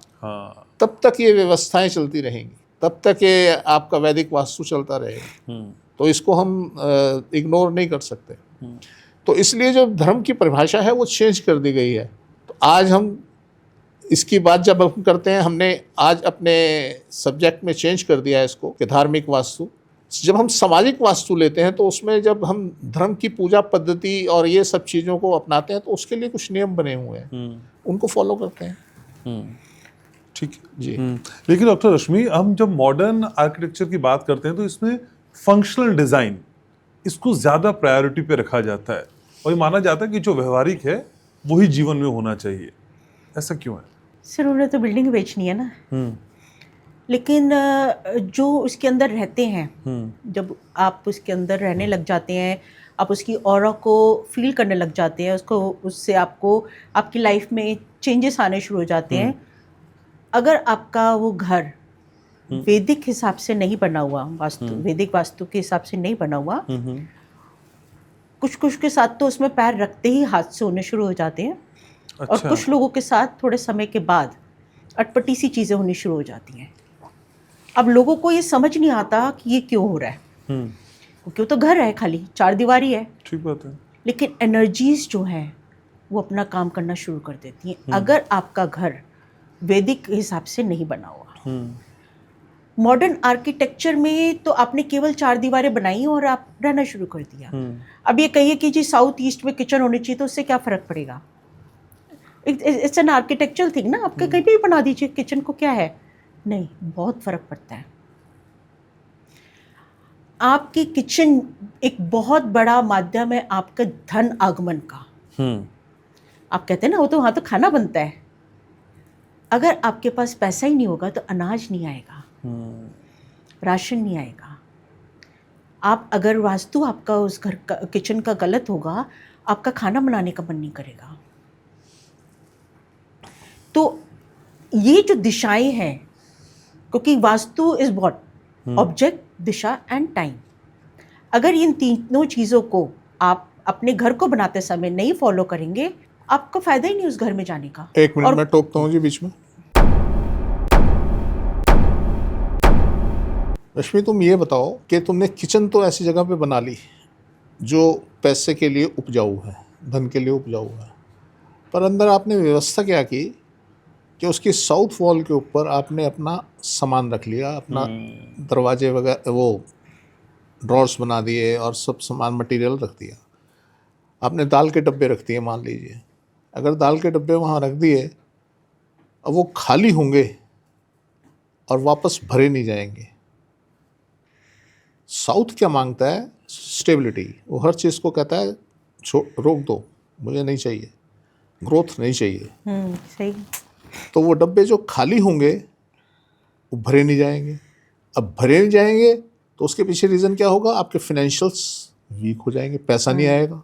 तब तक ये व्यवस्थाएं चलती रहेंगी, तब तक ये आपका वैदिक वास्तु चलता रहेगा। तो इसको हम इग्नोर नहीं कर सकते। तो इसलिए जो धर्म की परिभाषा है वो चेंज कर दी गई है। तो आज हम इसकी बात जब हम करते हैं, हमने आज अपने सब्जेक्ट में चेंज कर दिया है इसको कि धार्मिक वास्तु। जब हम सामाजिक वास्तु लेते हैं तो उसमें जब हम धर्म की पूजा पद्धति और ये सब चीज़ों को अपनाते हैं तो उसके लिए कुछ नियम बने हुए हैं, उनको फॉलो करते हैं। ठीक है जी। लेकिन डॉक्टर रश्मि, हम जब मॉडर्न आर्किटेक्चर की बात करते हैं तो इसमें फंक्शनल डिज़ाइन, इसको ज़्यादा प्रायोरिटी पे रखा जाता है और ये माना जाता है कि जो व्यवहारिक है वही जीवन में होना चाहिए। ऐसा क्यों है? सर उन्हें तो बिल्डिंग बेचनी है ना, लेकिन जो उसके अंदर रहते हैं, जब आप उसके अंदर रहने लग जाते हैं, आप उसकी ऑरा को फील करने लग जाते हैं, उससे आपको आपकी लाइफ में चेंजेस आने शुरू हो जाते हैं। अगर आपका वो घर वैदिक हिसाब से नहीं बना हुआ, वैदिक वास्तु के हिसाब से नहीं बना हुआ, कुछ के साथ तो उसमें पैर रखते ही हादसे होने शुरू हो जाते हैं। अच्छा। और कुछ लोगों के साथ थोड़े समय के बाद अटपटी सी चीज़ें होनी शुरू हो जाती हैं। अब लोगों को ये समझ नहीं आता कि ये क्यों हो रहा है, क्योंकि वो तो घर है, खाली 4 दीवारी है। ठीक बात है। लेकिन एनर्जीज जो हैं वो अपना काम करना शुरू कर देती हैं अगर आपका घर वैदिक हिसाब से नहीं बना हुआ। मॉडर्न आर्किटेक्चर में तो आपने केवल 4 दीवारें बनाई और आप रहना शुरू कर दिया। अब ये कहिए कि जी साउथ ईस्ट में किचन होनी चाहिए, तो उससे क्या फ़र्क पड़ेगा? इट्स एन आर्किटेक्चरल थिंग ना, आपका कहीं भी बना दीजिए किचन को, क्या है? नहीं, बहुत फ़र्क पड़ता है। आपकी किचन एक बहुत बड़ा माध्यम है आपका धन आगमन का। आप कहते हैं ना वो तो वहाँ तो खाना बनता है। अगर आपके पास पैसा ही नहीं होगा तो अनाज नहीं आएगा, राशन नहीं आएगा। आप अगर वास्तु आपका उस घर का किचन का गलत होगा, आपका खाना बनाने का मन नहीं करेगा। तो ये जो दिशाएं हैं, क्योंकि vastu is what? Object, Disha and time. अगर इन तीनों चीज़ों को आप अपने घर को बनाते समय नहीं फॉलो करेंगे, आपको फायदा ही नहीं उस घर में जाने का। 1 मिनट मैं टोकता हूँ जी बीच में। रश्मि, तुम ये बताओ कि तुमने किचन तो ऐसी जगह पे बना ली जो पैसे के लिए उपजाऊ है, धन के लिए उपजाऊ है, पर अंदर आपने व्यवस्था क्या की कि उसकी साउथ वॉल के ऊपर आपने अपना सामान रख लिया, अपना दरवाजे वगैरह वो ड्रॉर्स बना दिए और सब सामान मटेरियल रख दिया। आपने दाल के डब्बे रख दिए, मान लीजिए अगर दाल के डब्बे वहाँ रख दिए, अब वो खाली होंगे और वापस भरे नहीं जाएंगे। साउथ क्या मांगता है? स्टेबिलिटी। वो हर चीज़ को कहता है रोक दो, मुझे नहीं चाहिए, ग्रोथ नहीं चाहिए। सही। तो वो डब्बे जो खाली होंगे वो भरे नहीं जाएंगे। अब भरे नहीं जाएंगे तो उसके पीछे रीज़न क्या होगा? आपके फाइनेंशियल्स वीक हो जाएंगे, पैसा नहीं आएगा।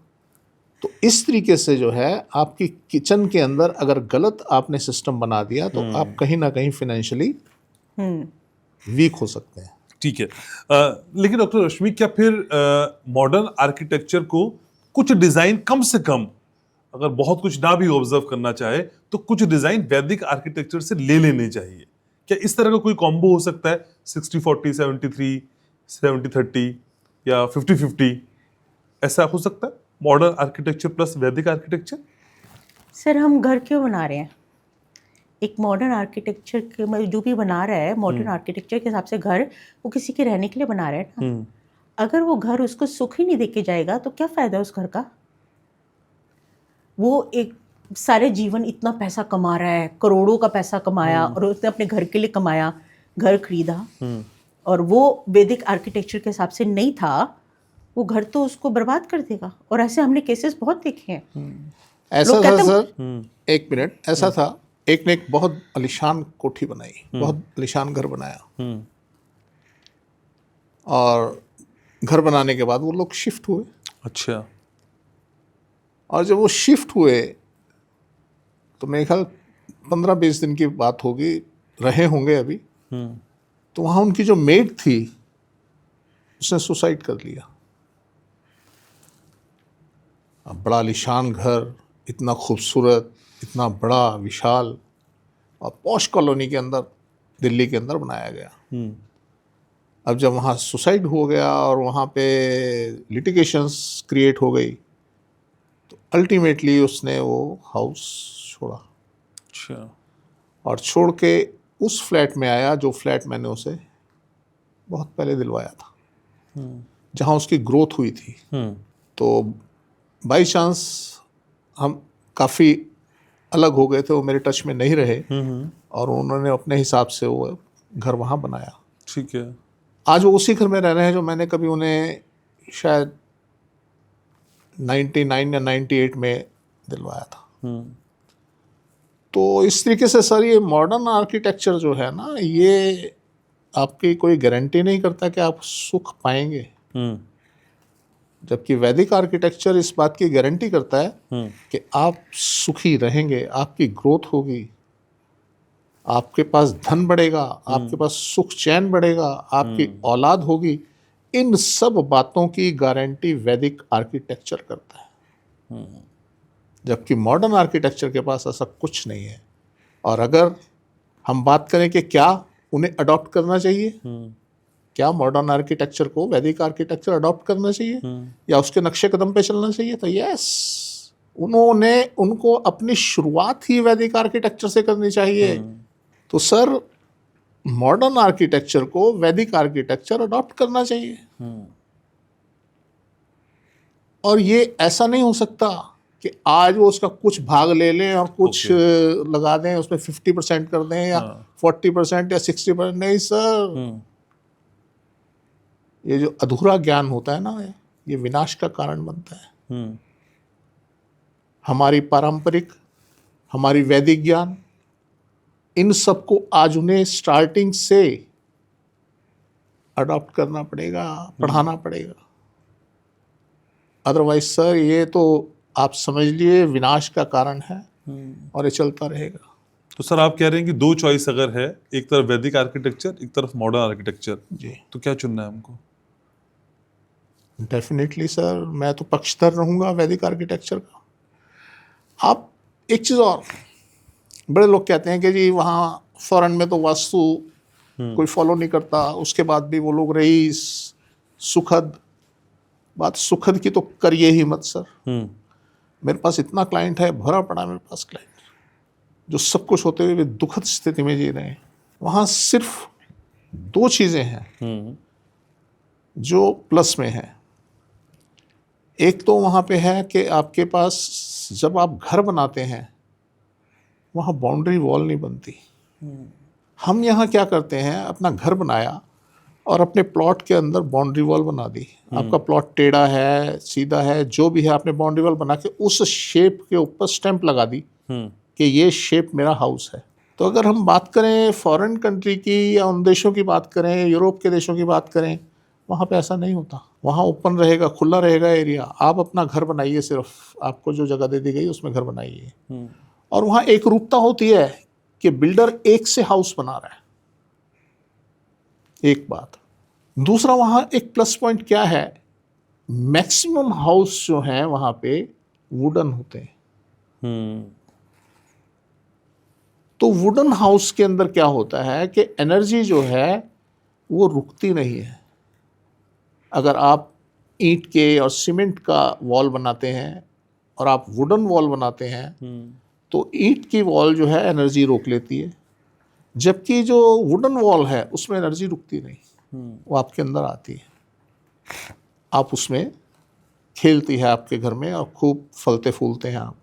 तो इस तरीके से जो है आपकी किचन के अंदर अगर गलत आपने सिस्टम बना दिया तो आप कहीं ना कहीं फाइनेंशियली वीक हो सकते हैं। ठीक है। लेकिन डॉक्टर रश्मि, क्या फिर मॉडर्न आर्किटेक्चर को कुछ डिज़ाइन कम से कम, अगर बहुत कुछ ना भी ऑब्जर्व करना चाहे तो कुछ डिज़ाइन वैदिक आर्किटेक्चर से ले लेने चाहिए? क्या इस तरह का कोई कॉम्बो हो सकता है 60-40, 73, 70-30 या 50-50? ऐसा हो सकता है मॉडर्न आर्किटेक्चर प्लस वैदिक आर्किटेक्चर? सर हम घर क्यों बना रहे हैं? एक मॉडर्न आर्किटेक्चर के मतलब जो भी बना रहा है मॉडर्न आर्किटेक्चर के हिसाब से घर, वो किसी के रहने के लिए बना रहा है ना। अगर वो घर उसको सुख ही नहीं देके जाएगा तो क्या फायदा उस घर का? वो एक सारे जीवन इतना पैसा कमा रहा है, करोड़ों का पैसा कमाया और उसने अपने घर के लिए कमाया, घर खरीदा, और वो वैदिक आर्किटेक्चर के हिसाब से नहीं था, वो घर तो उसको बर्बाद कर देगा। और ऐसे हमने केसेस बहुत देखे हैं। ऐसा लोग था कहते हैं- सर, एक मिनट, ऐसा था, एक ने एक बहुत आलीशान कोठी बनाई, बहुत आलीशान घर बनाया, और घर बनाने के बाद वो लोग शिफ्ट हुए, अच्छा। और जब वो शिफ्ट हुए तो मेरे ख्याल 15-20 दिन की बात होगी, रहे होंगे अभी, तो वहाँ उनकी जो मेड थी उसने सुसाइड कर लिया। अब बड़ा आलीशान घर, इतना खूबसूरत, इतना बड़ा विशाल और पॉश कॉलोनी के अंदर, दिल्ली के अंदर बनाया गया। अब जब वहाँ सुसाइड हो गया और वहाँ पे लिटिगेशंस क्रिएट हो गई, तो अल्टीमेटली उसने वो हाउस छोड़ा, अच्छा। और छोड़ के उस फ्लैट में आया जो फ्लैट मैंने उसे बहुत पहले दिलवाया था, जहाँ उसकी ग्रोथ हुई थी। तो बाई चांस हम काफ़ी अलग हो गए थे, वो मेरे टच में नहीं रहे, और उन्होंने अपने हिसाब से वो घर वहाँ बनाया। ठीक है। आज वो उसी घर में रह रहे हैं जो मैंने कभी उन्हें शायद 99 या 98 में दिलवाया था। तो इस तरीके से सर ये मॉडर्न आर्किटेक्चर जो है ना, ये आपकी कोई गारंटी नहीं करता कि आप सुख पाएंगे, जबकि वैदिक आर्किटेक्चर इस बात की गारंटी करता है कि आप सुखी रहेंगे, आपकी ग्रोथ होगी, आपके पास धन बढ़ेगा, आपके पास सुख चैन बढ़ेगा, आपकी औलाद होगी। इन सब बातों की गारंटी वैदिक आर्किटेक्चर करता है, जबकि मॉडर्न आर्किटेक्चर के पास ऐसा कुछ नहीं है। और अगर हम बात करें कि क्या उन्हें अडॉप्ट करना चाहिए, क्या मॉडर्न आर्किटेक्चर को वैदिक आर्किटेक्चर अडॉप्ट करना चाहिए या उसके नक्शे कदम पे चलना चाहिए, तो यस, उनको अपनी शुरुआत ही वैदिक आर्किटेक्चर से करनी चाहिए। तो सर मॉडर्न आर्किटेक्चर को वैदिक आर्किटेक्चर अडॉप्ट करना चाहिए। और ये ऐसा नहीं हो सकता कि आज वो उसका कुछ भाग ले लें और कुछ लगा दें, उसमें 50% कर दें या 40% या 60%। नहीं सर, ये जो अधूरा ज्ञान होता है ना, ये विनाश का कारण बनता है। हमारी पारंपरिक, हमारी वैदिक ज्ञान, इन सबको आज उन्हें स्टार्टिंग से अडॉप्ट करना पड़ेगा, पढ़ाना पड़ेगा। अदरवाइज सर ये तो आप समझ लिए विनाश का कारण है, और ये चलता रहेगा। तो सर आप कह रहे हैं कि दो चॉइस अगर है, एक तरफ वैदिक आर्किटेक्चर, एक तरफ मॉडर्न आर्किटेक्चर, जी तो क्या चुनना है हमको? डेफिनेटली सर, मैं तो पक्षधर रहूँगा वैदिक आर्किटेक्चर का। आप एक चीज़ और, बड़े लोग कहते हैं कि जी वहाँ फॉरेन में तो वास्तु कोई फॉलो नहीं करता, उसके बाद भी वो लोग रईस, सुखद। बात सुखद की तो करिए ही मत सर। मेरे पास इतना क्लाइंट है, भरा पड़ा मेरे पास क्लाइंट, जो सब कुछ होते हुए भी दुखद स्थिति में जी रहे हैं। वहाँ सिर्फ दो चीज़ें हैं जो प्लस में है। एक तो वहाँ पे है कि आपके पास जब आप घर बनाते हैं, वहाँ बाउंड्री वॉल नहीं बनती। हम यहाँ क्या करते हैं, अपना घर बनाया और अपने प्लॉट के अंदर बाउंड्री वॉल बना दी। आपका प्लॉट टेढ़ा है, सीधा है, जो भी है, आपने बाउंड्री वॉल बना के उस शेप के ऊपर स्टैंप लगा दी कि ये शेप मेरा हाउस है। तो अगर हम बात करें फॉरेन कंट्री की या उन देशों की बात करें, यूरोप के देशों की बात करें, वहाँ पे ऐसा नहीं होता। वहाँ ओपन रहेगा, खुला रहेगा एरिया। आप अपना घर बनाइए, सिर्फ आपको जो जगह दे दी गई उसमें घर बनाइए। और वहाँ एक रूपता होती है कि बिल्डर एक से हाउस बना रहा है, एक बात। दूसरा, वहाँ एक प्लस पॉइंट क्या है, मैक्सिमम हाउस जो हैं वहाँ पे वुडन होते हैं। तो वुडन हाउस के अंदर क्या होता है कि एनर्जी जो है वो रुकती नहीं है। अगर आप ईंट के और सीमेंट का वॉल बनाते हैं और आप वुडन वॉल बनाते हैं तो ईंट की वॉल जो है एनर्जी रोक लेती है, जबकि जो वुडन वॉल है उसमें एनर्जी रुकती नहीं, वो आपके अंदर आती है, आप उसमें खेलती है आपके घर में और खूब फलते फूलते हैं आप।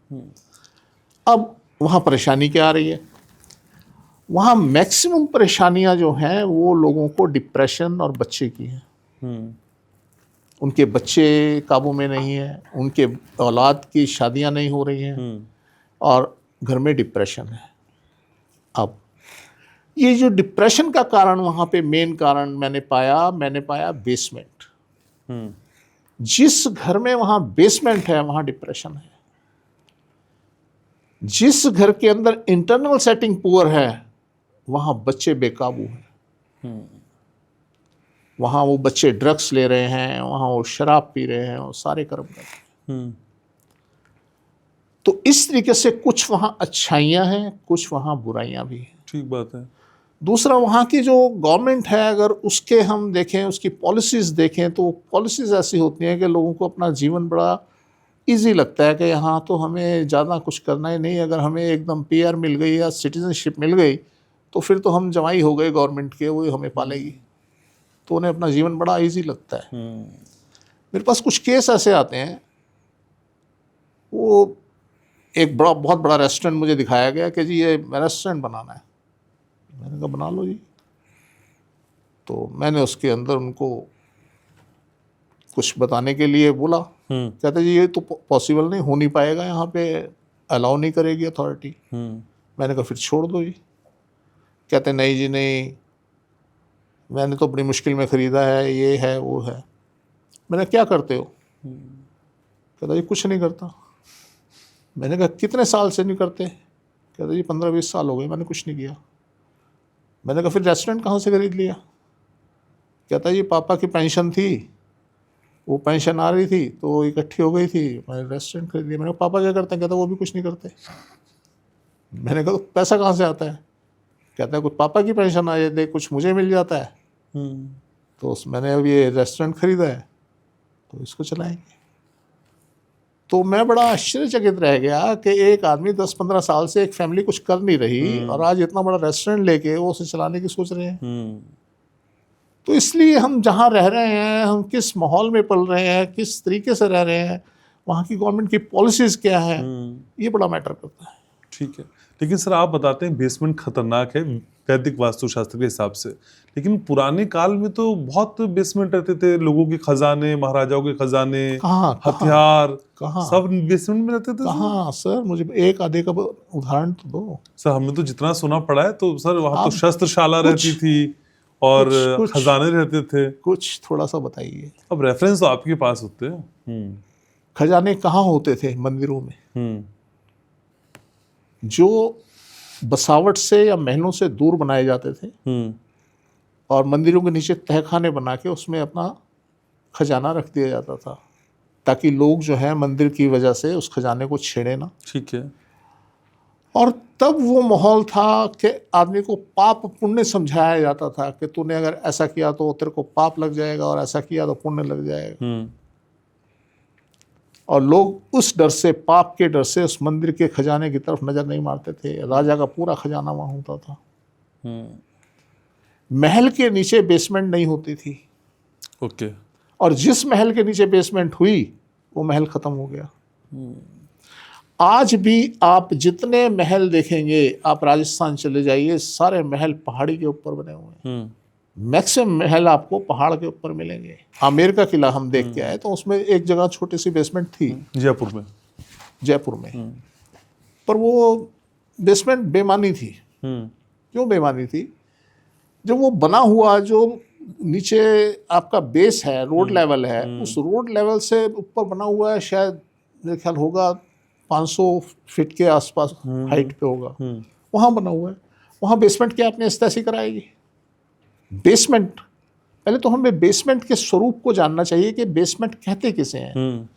अब वहाँ परेशानी क्या आ रही है? वहाँ मैक्सिमम परेशानियाँ जो हैं वो लोगों को डिप्रेशन और बच्चे की हैं। उनके बच्चे काबू में नहीं हैं, उनके औलाद की शादियाँ नहीं हो रही हैं और घर में डिप्रेशन है। अब ये जो डिप्रेशन का कारण वहाँ पे मेन कारण मैंने पाया बेसमेंट। जिस घर में वहाँ बेसमेंट है वहाँ डिप्रेशन है। जिस घर के अंदर इंटरनल सेटिंग पुअर है वहाँ बच्चे बेकाबू हैं। वहाँ वो बच्चे ड्रग्स ले रहे हैं, वहाँ वो शराब पी रहे हैं, वो सारे कर्म कर रहे हैं। तो इस तरीके से कुछ वहाँ अच्छाइयाँ हैं, कुछ वहाँ बुराइयाँ भी हैं। ठीक बात है। दूसरा, वहाँ की जो गवर्नमेंट है अगर उसके हम देखें, उसकी पॉलिसीज़ देखें तो पॉलिसीज़ ऐसी होती हैं कि लोगों को अपना जीवन बड़ा इजी लगता है कि यहाँ तो हमें ज़्यादा कुछ करना ही नहीं, अगर हमें एकदम PR मिल गई या सिटीजनशिप मिल गई तो फिर तो हम जवाई हो गए गवर्नमेंट के, वो हमें पालेगी, तो उन्हें अपना जीवन बड़ा इजी लगता है। मेरे पास कुछ केस ऐसे आते हैं, वो एक बहुत बड़ा रेस्टोरेंट मुझे दिखाया गया कि जी ये रेस्टोरेंट बनाना है। मैंने कहा बना लो जी। तो मैंने उसके अंदर उनको कुछ बताने के लिए बोला, कहते जी ये तो पॉसिबल नहीं, हो नहीं पाएगा, यहाँ पे अलाउ नहीं करेगी अथॉरिटी। मैंने कहा फिर छोड़ दो जी। कहते नहीं जी नहीं, मैंने तो बड़ी मुश्किल में ख़रीदा है, ये है वो है। मैंने क्या करते हो? कहता जी कुछ नहीं करता। मैंने कहा कितने साल से नहीं करते? कहता जी 15-20 साल हो गए, मैंने कुछ नहीं किया। मैंने कहा फिर रेस्टोरेंट कहाँ से खरीद लिया? कहता जी पापा की पेंशन थी, वो पेंशन आ रही थी तो इकट्ठी हो गई थी, मैंने रेस्टोरेंट खरीद लिया। मैंने कहा पापा क्या करते हैं? कहता वो भी कुछ नहीं करते। मैंने कहा तो पैसा कहाँ से आता है? कहता है कुछ पापा की पेंशन आ जाती है, कुछ मुझे मिल जाता है, तो मैंने अब ये रेस्टोरेंट खरीदा है तो इसको चलाएंगे। तो मैं बड़ा आश्चर्यचकित रह गया कि एक आदमी 10-15 साल से एक फैमिली कुछ कर नहीं रही और आज इतना बड़ा रेस्टोरेंट लेके वो उसे चलाने की सोच रहे हैं। तो इसलिए हम जहाँ रह रहे हैं, हम किस माहौल में पल रहे हैं, किस तरीके से रह रहे हैं, वहाँ की गवर्नमेंट की पॉलिसीज़ क्या है, ये बड़ा मैटर करता है। ठीक है, लेकिन सर आप बताते हैं बेसमेंट खतरनाक है वैदिक वास्तुशास्त्र के हिसाब से, लेकिन पुराने काल में तो बहुत बेसमेंट रहते थे, लोगों के खजाने, महाराजाओं के खजाने, हथियार सब बेसमेंट में रहते थे। कहाँ सर, मुझे एक आधे का उदाहरण तो दो। सर हमने तो जितना सुना पड़ा है तो सर वहाँ तो शस्त्रशाला रहती थी और खजाने रहते थे। कुछ थोड़ा सा बताइए। अब रेफरेंस तो आपके पास होते हैं। खजाने कहाँ होते थे? मंदिरों में, जो बसावट से या महलों से दूर बनाए जाते थे और मंदिरों के नीचे तहखाने बना के उसमें अपना खजाना रख दिया जाता था ताकि लोग जो है मंदिर की वजह से उस खजाने को छेड़े ना। ठीक है। और तब वो माहौल था कि आदमी को पाप पुण्य समझाया जाता था कि तूने अगर ऐसा किया तो तेरे को पाप लग जाएगा और ऐसा किया तो पुण्य लग जाएगा। और लोग उस डर से, पाप के डर से, उस मंदिर के खजाने की तरफ नजर नहीं मारते थे। राजा का पूरा खजाना वहाँ होता था। महल के नीचे बेसमेंट नहीं होती थी। ओके। और जिस महल के नीचे बेसमेंट हुई वो महल खत्म हो गया। आज भी आप जितने महल देखेंगे, आप राजस्थान चले जाइए, सारे महल पहाड़ी के ऊपर बने हुए हैं। मैक्सिमम महल आपको पहाड़ के ऊपर मिलेंगे। आमेर का किला हम देख के आए तो उसमें एक जगह छोटी सी बेसमेंट थी, जयपुर में। पर वो बेसमेंट बेमानी थी। क्यों बेमानी थी? जब वो बना हुआ, जो नीचे आपका बेस है, रोड लेवल है, उस रोड लेवल से ऊपर बना हुआ है, शायद मेरे ख्याल होगा 500 फीट के आसपास हाइट पे होगा, वहाँ बना हुआ है। वहाँ बेसमेंट क्या आपने ऐसी कराएगी? बेसमेंट, पहले तो हमें बेसमेंट के स्वरूप को जानना चाहिए कि बेसमेंट कहते किसे हैं।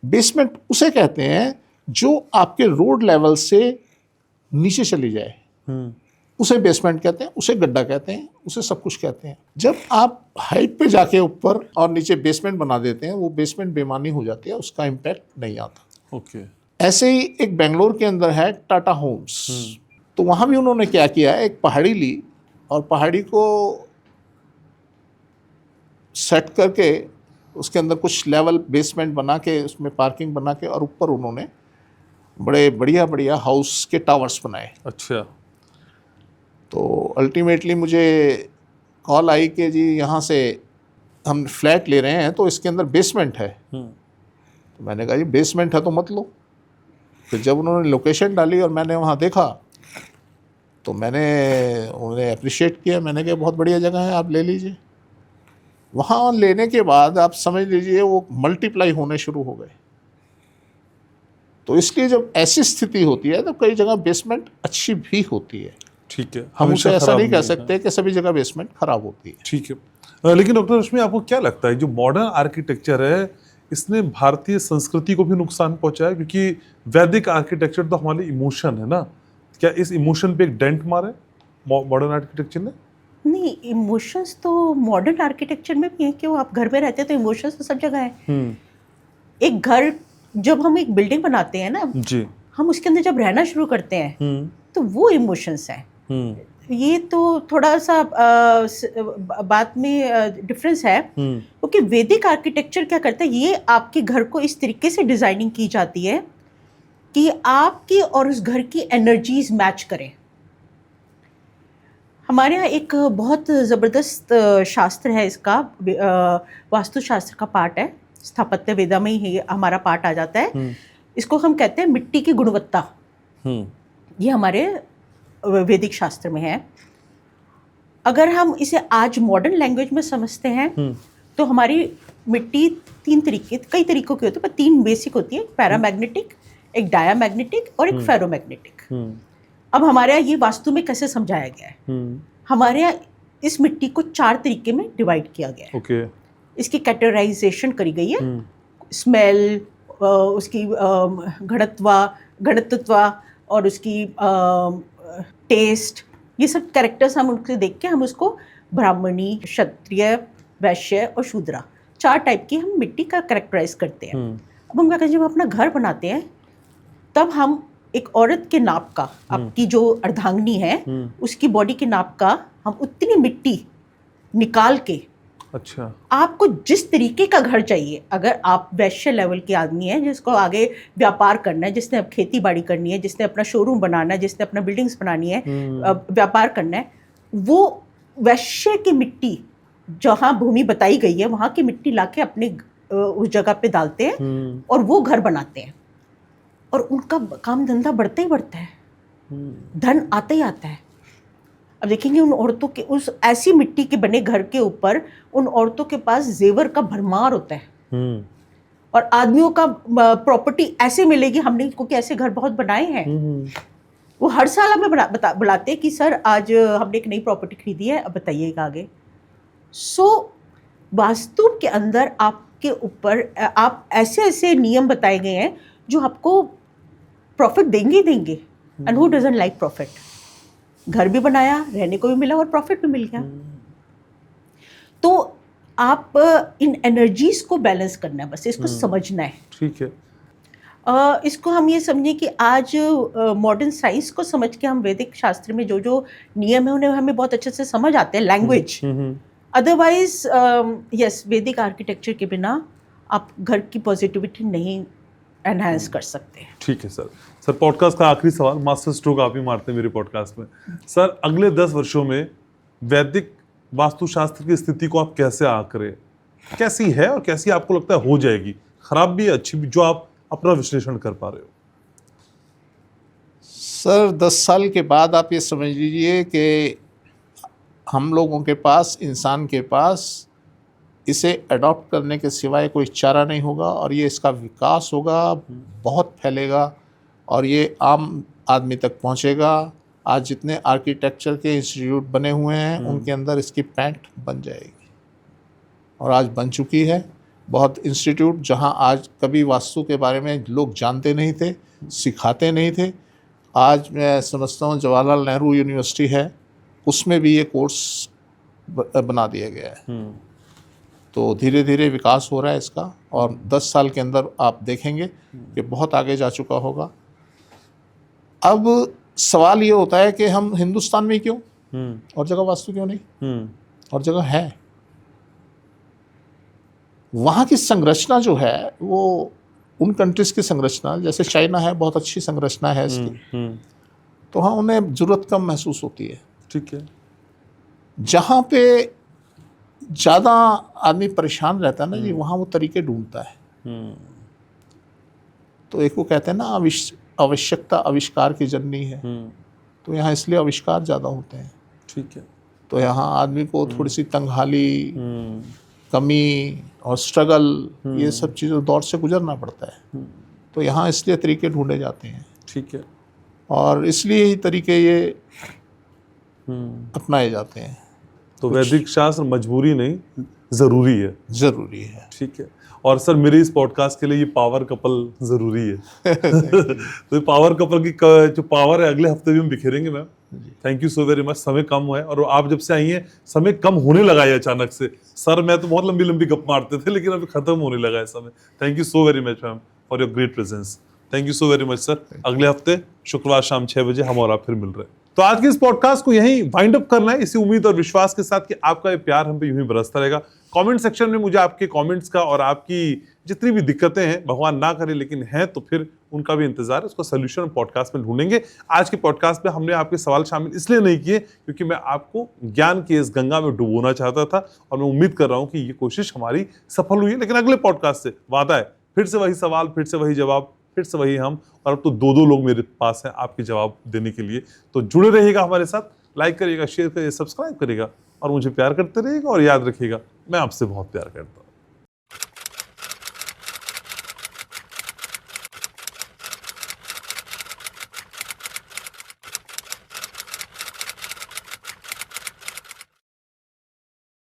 बेसमेंट उसे कहते हैं जो आपके रोड लेवल से नीचे चली जाए। उसे बेसमेंट कहते हैं, उसे गड्ढा कहते हैं, उसे सब कुछ कहते हैं। जब आप हाइट पे जाके ऊपर और नीचे बेसमेंट बना देते हैं, वो बेसमेंट बेमानी हो जाती है, उसका इम्पैक्ट नहीं आता। ओके। ऐसे ही एक बेंगलोर के अंदर है टाटा होम्स, तो वहाँ भी उन्होंने क्या किया, एक पहाड़ी ली और पहाड़ी को सेट करके उसके अंदर कुछ लेवल बेसमेंट बना के उसमें पार्किंग बना के और ऊपर उन्होंने बड़े बढ़िया बढ़िया हाउस के टावर्स बनाए। अच्छा। तो अल्टीमेटली मुझे कॉल आई कि जी यहाँ से हम फ्लैट ले रहे हैं तो इसके अंदर बेसमेंट है। तो मैंने कहा जी बेसमेंट है तो मत लो। फिर जब उन्होंने लोकेशन डाली और मैंने वहाँ देखा तो मैंने उन्हें अप्रिशिएट किया, मैंने कहा बहुत बढ़िया जगह है, आप ले लीजिए। वहाँ लेने के बाद आप समझ लीजिए वो मल्टीप्लाई होने शुरू हो गए। तो इसलिए जब ऐसी स्थिति होती है तो कई जगह बेसमेंट अच्छी भी होती है। ठीक है, हम हमेशा उसे ऐसा खराब नहीं कह है। सकते कि सभी जगह बेसमेंट खराब होती है। ठीक है, लेकिन डॉक्टर रश्मि, आपको क्या लगता है जो मॉडर्न आर्किटेक्चर है इसने भारतीय संस्कृति को भी नुकसान पहुंचाया? क्योंकि वैदिक आर्किटेक्चर तो हमारे इमोशन है ना, क्या इस इमोशन पे एक डेंट मारा है मॉडर्न आर्किटेक्चर ने? नहीं, इमोशंस तो मॉडर्न आर्किटेक्चर में भी है। क्यों, आप घर में रहते हैं तो इमोशंस तो सब जगह है। एक घर, जब हम एक बिल्डिंग बनाते हैं ना जी, हम उसके अंदर जब रहना शुरू करते हैं तो वो इमोशंस हैं। ये तो थोड़ा सा बात में डिफरेंस है, क्योंकि वैदिक आर्किटेक्चर क्या करता है, ये आपके घर को इस तरीके से डिजाइनिंग की जाती है कि आपकी और उस घर की एनर्जीज मैच करें। हमारे यहाँ एक बहुत ज़बरदस्त शास्त्र है इसका, वास्तुशास्त्र का पार्ट है, स्थापत्य वेदा में ही हमारा पार्ट आ जाता है। इसको हम कहते हैं मिट्टी की गुणवत्ता। ये हमारे वैदिक शास्त्र में है। अगर हम इसे आज मॉडर्न लैंग्वेज में समझते हैं तो हमारी मिट्टी कई तरीकों की होती है, पर तीन बेसिक होती है, पैरामैग्नेटिक, एक डायामैग्नेटिक और एक फेरोमैग्नेटिक। अब हमारे यहाँ ये वास्तु में कैसे समझाया गया है, हमारे यहाँ इस मिट्टी को 4 तरीके में डिवाइड किया गया है। ओके। इसकी कैटेगराइजेशन करी गई है, स्मेल, उसकी घनत्व और उसकी टेस्ट, ये सब कैरेक्टर्स हम उनसे देख के हम उसको ब्राह्मणी, क्षत्रिय, वैश्य और शूद्रा, 4 टाइप की हम मिट्टी का कैरेक्टराइज करते हैं। अब हम क्या करते हैं, जब हम अपना घर बनाते हैं तब हम एक औरत के नाप का, आपकी जो अर्धांगिनी है उसकी बॉडी के नाप का हम उतनी मिट्टी निकाल के, अच्छा, आपको जिस तरीके का घर चाहिए, अगर आप वैश्य लेवल के आदमी हैं जिसको आगे व्यापार करना है, जिसने अब खेती बाड़ी करनी है, जिसने अपना शोरूम बनाना है, जिसने अपना बिल्डिंग्स बनानी है, व्यापार करना है, वो वैश्य की मिट्टी जहाँ भूमि बताई गई है वहाँ की मिट्टी लाके अपने उस जगह पे डालते हैं और वो घर बनाते हैं, और उनका काम धंधा बढ़ता ही बढ़ता है, धन आता ही आता है। अब देखेंगे उन औरतों के उस ऐसी मिट्टी के बने घर के ऊपर उन औरतों के पास जेवर का भरमार होता है, और आदमियों का प्रॉपर्टी ऐसे मिलेगी। हमने क्योंकि ऐसे घर बहुत बनाए हैं, वो हर साल हमें बुलाते हैं कि सर आज हमने एक नई प्रॉपर्टी खरीदी है, अब बताइएगा आगे। सो वास्तु के अंदर आपके ऊपर आप ऐसे ऐसे नियम बताए गए हैं जो आपको प्रॉफिट देंगे ही देंगे। And who doesn't like profit? घर भी बनाया, रहने को भी मिला और प्रॉफिट भी मिल गया। तो आप इन एनर्जीज को बैलेंस करना है, बस इसको समझना है। ठीक है। इसको हम ये समझें कि आज मॉडर्न साइंस को समझ के हम वैदिक शास्त्र में जो जो नियम है उन्हें हमें बहुत अच्छे से समझ आते हैं, लैंग्वेज। अदरवाइज यस, वैदिक आर्किटेक्चर के बिना आप घर की पॉजिटिविटी नहीं एनहांस कर सकते। ठीक है सर। सर, पॉडकास्ट का आखिरी सवाल, मास्टर स्ट्रोक आप ही मारते हैं मेरे पॉडकास्ट में। सर, अगले 10 वर्षों में वैदिक वास्तुशास्त्र की स्थिति को आप कैसे आकड़े, कैसी है और कैसी आपको लगता है हो जाएगी, खराब भी अच्छी भी, जो आप अपना विश्लेषण कर पा रहे हो? सर 10 साल के बाद आप ये समझ लीजिए कि हम लोगों के पास, इंसान के पास इसे अडॉप्ट करने के सिवाय कोई चारा नहीं होगा, और ये इसका विकास होगा, बहुत फैलेगा और ये आम आदमी तक पहुंचेगा। आज जितने आर्किटेक्चर के इंस्टीट्यूट बने हुए हैं उनके अंदर इसकी पैंट बन जाएगी, और आज बन चुकी है। बहुत इंस्टीट्यूट जहां आज कभी वास्तु के बारे में लोग जानते नहीं थे, सिखाते नहीं थे, आज मैं समझता हूँ जवाहरलाल नेहरू यूनिवर्सिटी है, उसमें भी ये कोर्स बना दिया गया है। तो धीरे धीरे विकास हो रहा है इसका, और 10 साल के अंदर आप देखेंगे कि बहुत आगे जा चुका होगा। अब सवाल ये होता है कि हम हिंदुस्तान में ही क्यों, और जगह वास्तु क्यों नहीं, और जगह है। वहाँ की संरचना जो है वो उन कंट्रीज की संरचना, जैसे चाइना है, बहुत अच्छी संरचना है इसकी, तो हाँ उन्हें जरूरत कम महसूस होती है। ठीक है। जहाँ पे ज़्यादा आदमी परेशान रहता है ना जी, वहाँ वो तरीके ढूंढता है। तो एक वो कहते हैं ना, आवश्यकता आविष्कार की जननी है। तो यहाँ इसलिए आविष्कार ज़्यादा होते हैं। ठीक है। तो यहाँ आदमी को थोड़ी सी तंगहाली, कमी और स्ट्रगल, ये सब चीज़ों दौर से गुजरना पड़ता है। तो यहाँ इसलिए तरीके ढूंढे जाते हैं। ठीक है। और इसलिए ही तरीके ये अपनाए जाते हैं। तो वैदिक शास्त्र मजबूरी नहीं, ज़रूरी है। ज़रूरी है। ठीक है। और सर मेरे इस पॉडकास्ट के लिए ये पावर कपल ज़रूरी है। तो पावर कपल की जो पावर है अगले हफ्ते भी हम बिखेरेंगे ma'am. Thank you so very much. समय कम हुआ है, और आप जब से आई हैं समय कम होने लगा है अचानक से। सर मैं तो बहुत लंबी लंबी गप मारते थे, लेकिन अभी खत्म होने लगा है समय। Thank you so very much ma'am for your great presence. Thank you so very much sir. अगले हफ्ते शुक्रवार शाम 6 बजे हम और आप फिर मिल रहे हैं। तो आज के इस पॉडकास्ट को यहीं वाइंड अप करना है, इसी उम्मीद और विश्वास के साथ कि आपका ये प्यार हम पे यूं ही बरसता रहेगा। कमेंट सेक्शन में मुझे आपके कमेंट्स का और आपकी जितनी भी दिक्कतें हैं, भगवान ना करे लेकिन हैं, तो फिर उनका भी इंतजार है, उसका सोल्यूशन पॉडकास्ट में ढूंढेंगे। आज के पॉडकास्ट में हमने आपके सवाल शामिल इसलिए नहीं किए क्योंकि मैं आपको ज्ञान की इस गंगा में डुबोना चाहता था, और मैं उम्मीद कर रहा हूं कि ये कोशिश हमारी सफल हुई है। लेकिन अगले पॉडकास्ट से वादा है, फिर से वही सवाल, फिर से वही जवाब, फिर से वही हम, और अब तो 2-2 लोग मेरे पास हैं आपके जवाब देने के लिए। तो जुड़े रहिएगा हमारे साथ, लाइक करिएगा, शेयर करिएगा, सब्सक्राइब करिएगा, और मुझे प्यार करते रहिएगा। और याद रखिएगा, मैं आपसे बहुत प्यार करता हूँ।